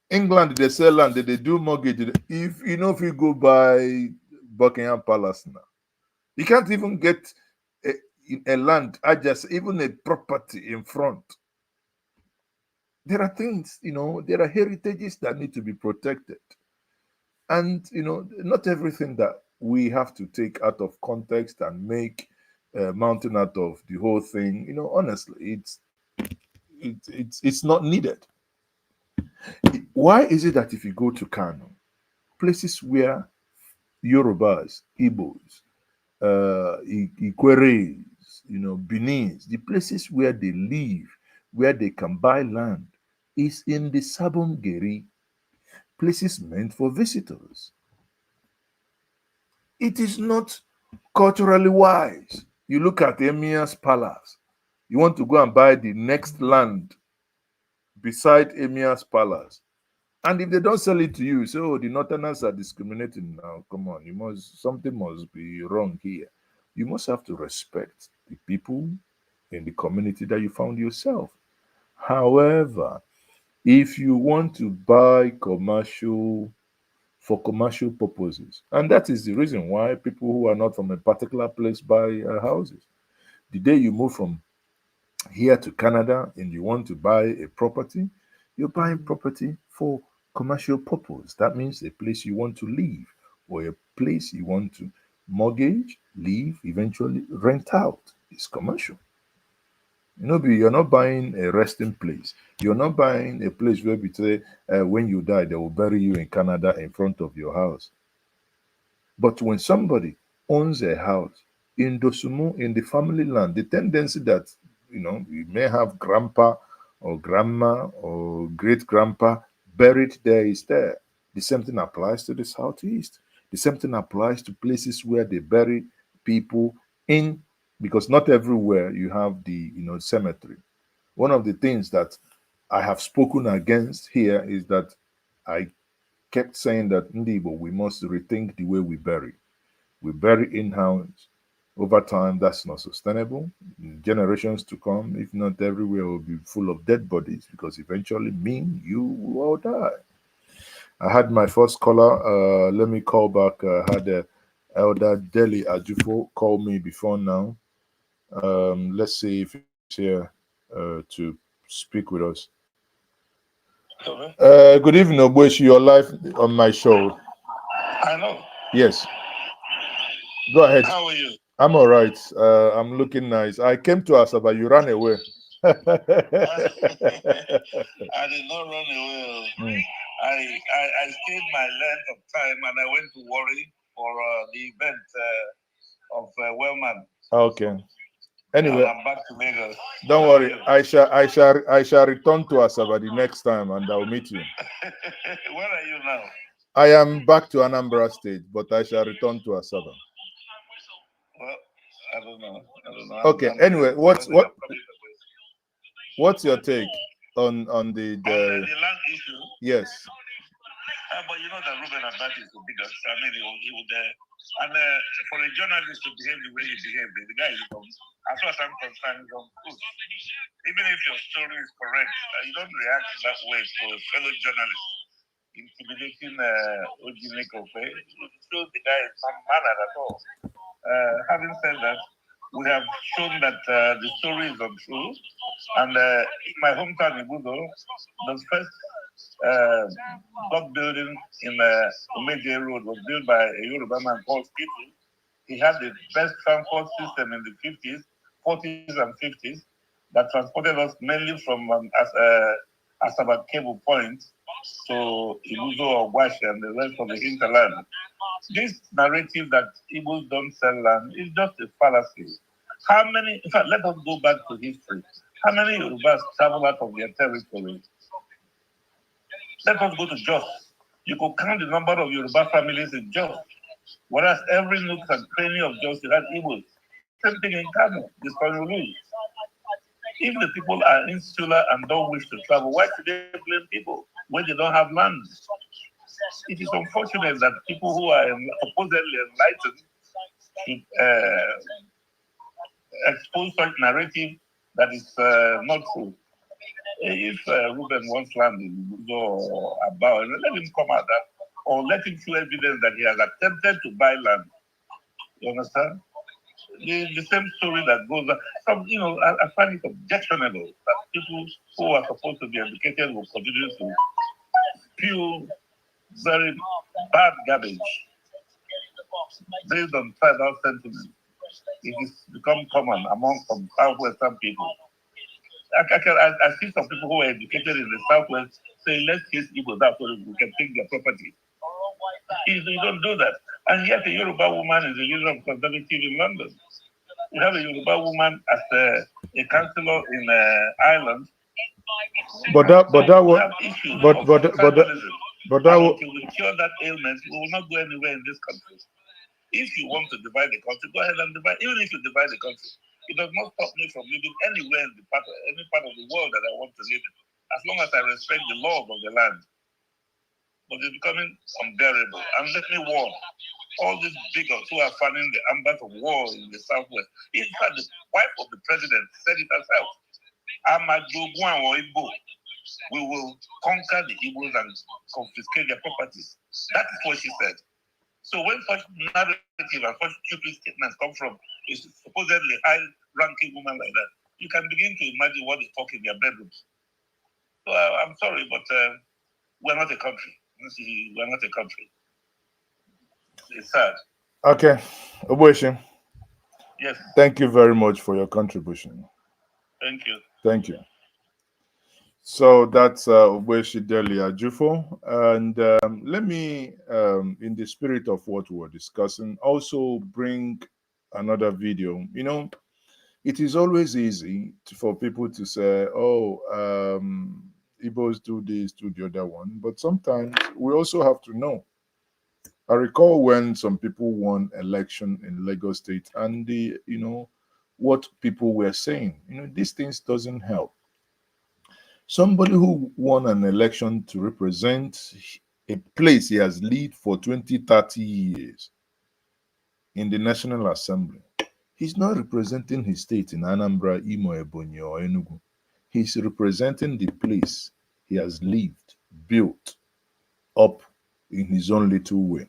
England, they sell land, they do mortgage. If if you go by Buckingham Palace now, you can't even get a land, just even a property in front. There are things, there are heritages that need to be protected. And, not everything that we have to take out of context and make a mountain out of the whole thing, honestly, it's not needed. Why is it that if you go to Kano, places where Yorubas, Igbos, Ikweres, Benin, the places where they live, where they can buy land, is in the Sabongeri, places meant for visitors. It is not culturally wise. You look at Emir's palace, you want to go and buy the next land beside Emir's palace. And if they don't sell it to you, you say, oh, the Northerners are discriminating now. Come on, something must be wrong here. You must have to respect the people in the community that you found yourself. However, if you want to buy for commercial purposes, and that is the reason why people who are not from a particular place buy houses. The day you move from here to Canada and you want to buy a property, you're buying property for commercial purpose. That means a place you want to live or a place you want to mortgage, live, eventually rent out. It's commercial. You're not buying a resting place. You're not buying a place where when you die, they will bury you in Canada in front of your house. But when somebody owns a house in Dosumu, in the family land, the tendency that you may have grandpa or grandma or great grandpa buried there is there. The same thing applies to the southeast. The same thing applies to places where they bury people in, because not everywhere you have the cemetery. One of the things that I have spoken against here is that I kept saying that Ndibo, we must rethink the way we bury. We bury in-house. Over time, that's not sustainable. In generations to come, if not everywhere, will be full of dead bodies, because eventually you will all die. I had my first caller. Let me call back. I had Elder Deli Ajufo call me before now. Let's see if he's here to speak with us. Good evening, Obueshi. You're live on my show. I know. Yes. Go ahead. How are you? I'm all right. I'm looking nice. I came to Asaba. You ran away. I did not run away. I stayed my length of time and I went to Warri for the event of Wellman. Okay. Anyway, and I'm back to Lagos. Don't worry. I shall return to Asaba the next time and I'll meet you. Where are you now? I am back to Anambra State, but I shall return to Asaba. Well, I don't know. Okay. Anyway, what's your take on the land issue? Yes. But you know that Ruben Abati is the biggest. I mean, he would for a journalist to behave the way he behaved, the guy is as far as I'm concerned, is on truth. Even if your story is correct, you don't react that way to a fellow journalist. Intimidating Ojineko, it shows the guy is some manner at all. Having said that, we have shown that the story is untrue. And in my hometown in Budo, the first block building in Umeje Road was built by a Yoruba man called Tinubu. He had the best transport system in the 50s, 40s, and 50s that transported us mainly from Asaba Cable Point to Ibuzo or Wash and the rest of the hinterland. This narrative that Igbos don't sell land is just a fallacy. In fact, let us go back to history. How many Yorubas travel out of their territory? Let us go to Jos. You could count the number of Yoruba families in Jos, whereas every nook and cranny of Jos you had Igbos. Same thing in Kano, the Honolulu. If the people are insular and don't wish to travel, why should they blame people when they don't have land? It is unfortunate that people who are supposedly enlightened should expose such narrative that is not true. If Ruben wants land in Buzo or Abao, let him come out that, or let him show evidence that he has attempted to buy land. You understand? The same story that goes on. Some, I find it objectionable that people who are supposed to be educated will continue to spew very bad garbage based on tribal sentiment. It has become common among some Southwestern people. I see some people who are educated in the Southwest saying, let's chase Igbos out so we can take their property. You don't do that. And yet a Yoruba woman is a leader of conservative in London. We have a Yoruba woman as a councillor in Ireland. But that was until we cure that ailment, we will not go anywhere in this country. If you want to divide the country, go ahead and divide. Even if you divide the country, it does not stop me from living anywhere in any part of the world that I want to live in, as long as I respect the laws of the land. But it's becoming unbearable. And let me warn all these bigots who are fanning the embers of war in the Southwest. In fact, the wife of the president said it herself. We will conquer the Igbos and confiscate their properties. That is what she said. So when such narrative and such stupid statements come from a supposedly high-ranking woman like that, you can begin to imagine what they talk in their bedrooms. So I'm sorry, but we're not a country. We're not a country. It's sad. Okay, Obueshi. Yes. Thank you very much for your contribution. Thank you. Thank you. So that's Obueshi Deli Ajufo. And let me, in the spirit of what we were discussing, also bring another video. It is always easy for people to say, oh, Igbos do this, do the other one. But sometimes we also have to know. I recall when some people won election in Lagos State and what people were saying. These things doesn't help. Somebody who won an election to represent a place he has led for 20, 30 years in the National Assembly. He's not representing his state in Anambra, Imo, Ebonyi, or Enugu. He's representing the place he has lived, built up in his own little way,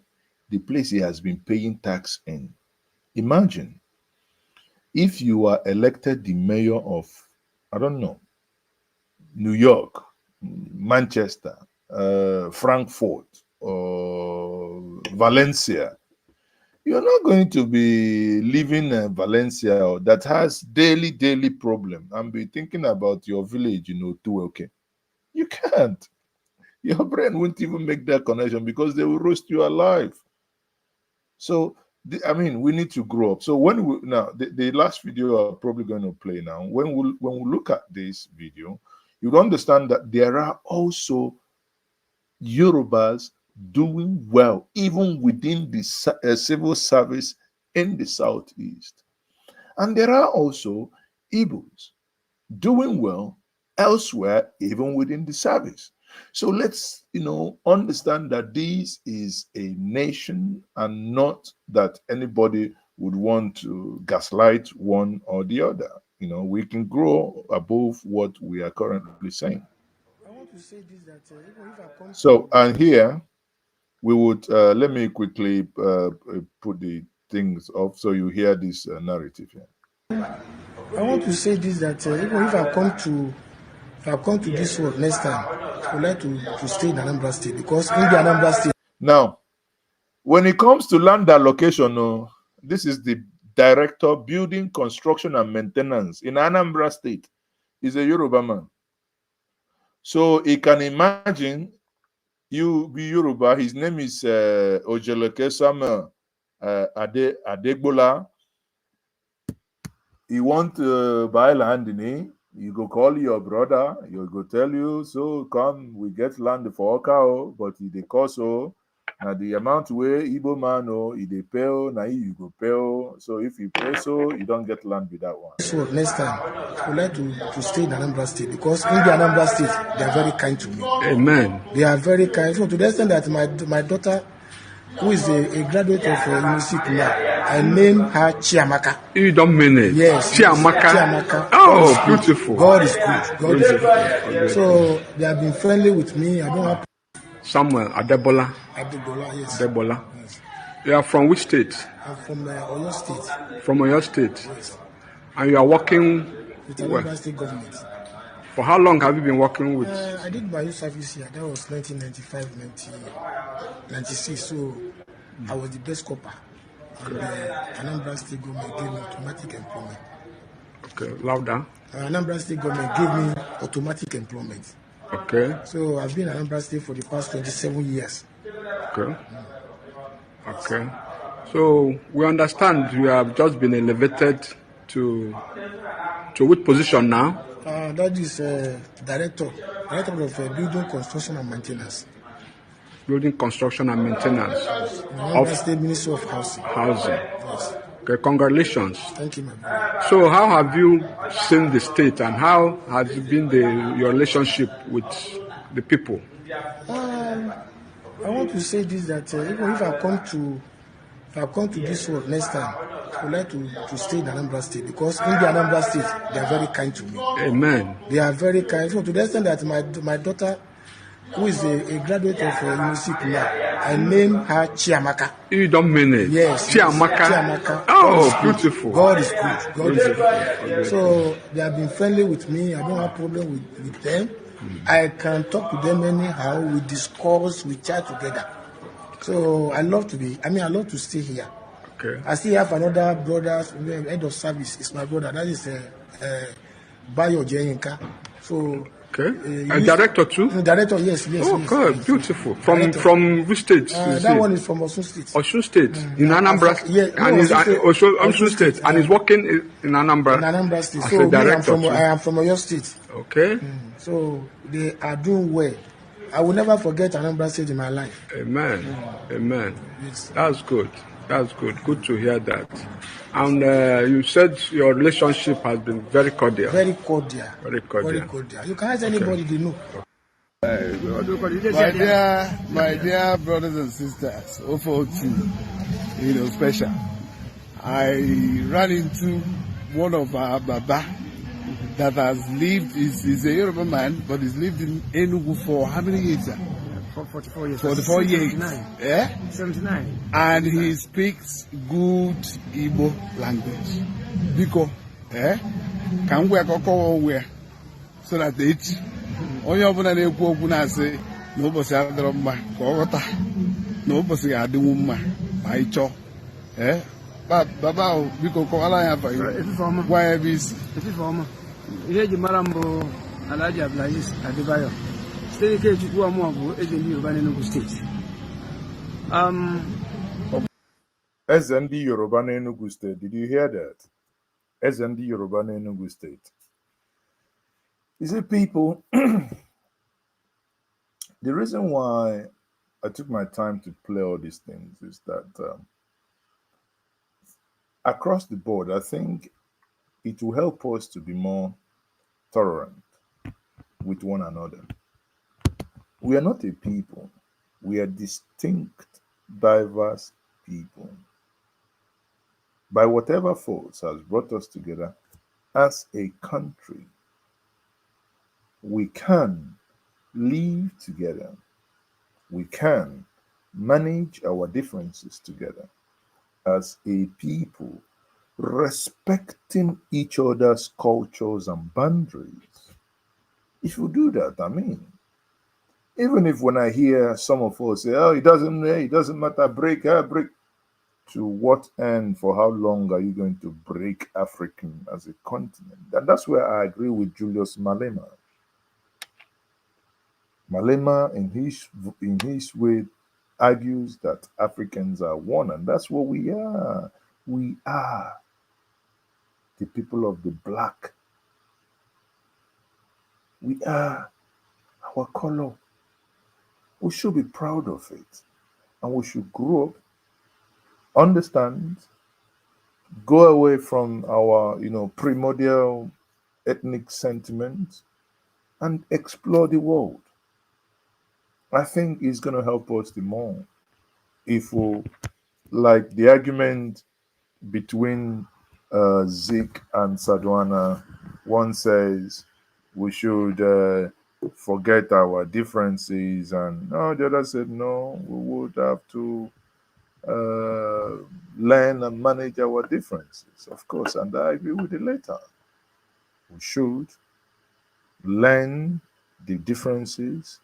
the place he has been paying tax in. Imagine if you are elected the mayor of, I don't know, New York, Manchester, Frankfurt, or Valencia. You're not going to be living in Valencia that has daily problem and be thinking about your village, too. Okay, you can't. Your brain won't even make that connection because they will roast you alive. So, we need to grow up. So the last video I'm probably going to play now. When we look at this video, you understand that there are also Yorubas doing well, even within the civil service in the Southeast. And there are also Igbos doing well elsewhere, even within the service. So let's, understand that this is a nation and not that anybody would want to gaslight one or the other. We can grow above what we are currently saying. I want to say this that even if I come So, and here we would let me quickly put the things off so you hear this narrative here. I want to say this that even if I come to this world next time, I would like to stay in Anambra State because in the Anambra State. Now, when it comes to land allocation, this is the Director Building, Construction and Maintenance in Anambra State. He's a Yoruba man. So he can imagine you be Yoruba. His name is Ojeleke Samuel Adegbola. He want to buy land in it. You go call your brother, you go tell you, so come, we get land for cow, but they cost so. Now the amount where Igbo man they pay, now you go pay. So if you pay so, you don't get land with that one. So next time, I would like to stay in Anambra State because in the Anambra State, they are very kind to me. Amen. They are very kind. So to the extent that my daughter, who is a graduate of University now, I named her Chiamaka. You don't mean it? Yes. Chiamaka. Chiamaka. Oh, beautiful. God is good. God is good. So they have been friendly with me. I don't have Samuel Adebola. Adebola, yes. Adebola. Yes. You are from which state? I'm from Oyo State. From Oyo State? Yes. And you are working with the Anambra State government. For how long have you been working with? I did my youth service here. That was 1995, 1996. So I was the best copper. And Anambra State government gave me automatic employment. Okay, louder. Anambra State government gave me automatic employment. Okay. So I've been in Anambra State for the past 27 years. Okay. Okay. So we understand you have just been elevated to which position now? That is director of building construction and maintenance. Building construction and maintenance. Anambra State Ministry of Housing. Housing. Yes. Okay, congratulations. Thank you, my brother. So how have you seen the state and how has been your relationship with the people? I want to say this, that even if I come to this world next time, I would like to stay in Anambra State because in the Anambra State, they are very kind to me. Amen. They are very kind. So to the extent that my daughter, who is a graduate of University now, I named her Chiamaka. You don't mean it? Yes. Chiamaka. Chiamaka. Oh, beautiful. God is good. God is good. So they have been friendly with me. I don't have problem with them. I can talk to them anyhow. We discuss, we chat together. So I love to stay here. Okay. I still have another brother, head of service. It's my brother. That is Bayo Jenka. So. Okay. A director too? Director, yes. Oh, yes, good, yes. Beautiful. From which state? That one is from Osun State. Osun State in Anambra. Yes, Osun State, and he's working in Anambra. In Anambra State. As So a director I am from Oyo State. Okay. So they are doing well. I will never forget Anambra State in my life. Amen. Amen. Yes. That's good. That's good. Good to hear that. And you said your relationship has been very cordial. Very cordial. Very cordial. Very cordial. You can ask anybody they know. My dear brothers and sisters, O42, special. I ran into one of our Baba that has lived, is a Yoruba man, but he's lived in Enugu for how many years? 44 years. 44 years. 79. Yeah? 79. And he speaks good Igbo language. Biko, can we go where? So that it, onye ọbụla na-ekwu okwu na-asị na ụbọchị adịrọ mma ka ọ ghọta na ụbọchị ga-adịwu mma ma ị chọọ. Baba, biko kọwara ya afa gwa ya ebe isi. Ihe eji mara mbụ Alhaji Abdulaziz Adebayo. Site n'ike Chukwu ọmụọ bụ eze ndị Yoruba n'Enugu steeti. Eze ndị Yoruba n'Enugu State. Did you hear that? Eze ndị Yoruba n'Enugu State. You see, people, the reason why I took my time to play all these things is that across the board, I think it will help us to be more tolerant with one another. We are not a people. We are distinct, diverse people. By whatever force has brought us together as a country, we can live together. We can manage our differences together as a people, respecting each other's cultures and boundaries. If you do that, even if when I hear some of us say, oh, it doesn't matter, break. To what end, for how long are you going to break African as a continent? And that's where I agree with Julius Malema. Malema, in his way, argues that Africans are one, and that's what we are. We are the people of the black We are our color. We should be proud of it. And we should grow up, understand, go away from our, primordial ethnic sentiment and explore the world. I think it's going to help us the more if we, like the argument between Zeke and Sadwana, one says we should forget our differences, and the other said no, we would have to learn and manage our differences, of course, and I agree with the latter. We should learn the differences,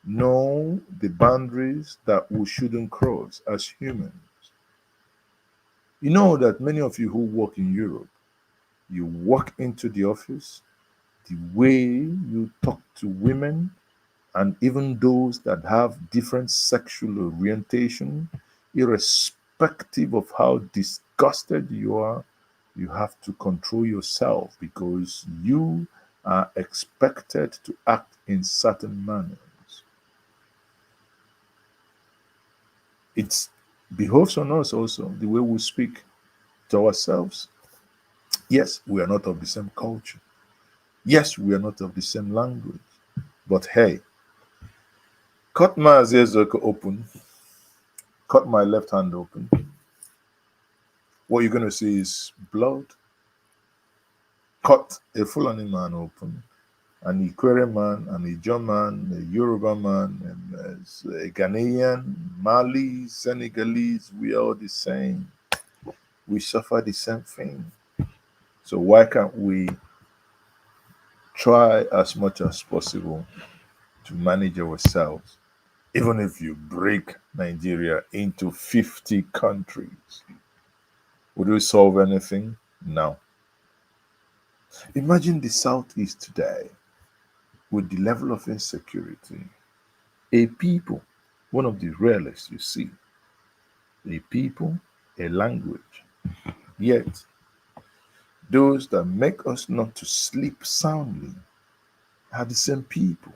know the boundaries that we shouldn't cross as humans. You know that many of you who work in Europe, you walk into the office, the way you talk to women, and even those that have different sexual orientation, irrespective of how disgusted you are, you have to control yourself because you are expected to act in certain manners. It behoves on us also the way we speak to ourselves. Yes, we are not of the same culture. Yes, we are not of the same language. But hey, cut my Azezoko open, cut my left hand open. What you're going to see is blood. Cut a Fulani man open, an Ikwere man, an Ijaw man, a Yoruba man, and a Ghanaian, Mali, Senegalese. We are all the same. We suffer the same thing. So why can't we try as much as possible to manage ourselves? Even if you break Nigeria into 50 countries, would we solve anything? No. Imagine the Southeast today with the level of insecurity. A people, one of the rarest you see, a people, a language. Yet, those that make us not to sleep soundly are the same people,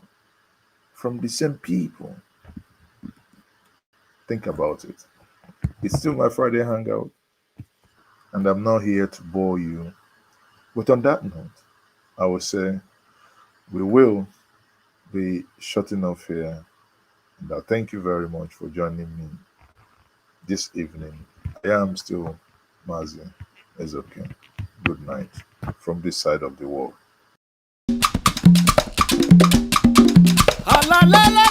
from the same people. Think about it. It's still my Friday hangout, and I'm not here to bore you. But on that note, I will say we will be shutting off here. And I thank you very much for joining me this evening. I am still Mazi. It's okay. Good night from this side of the world. Ah, la, la, la,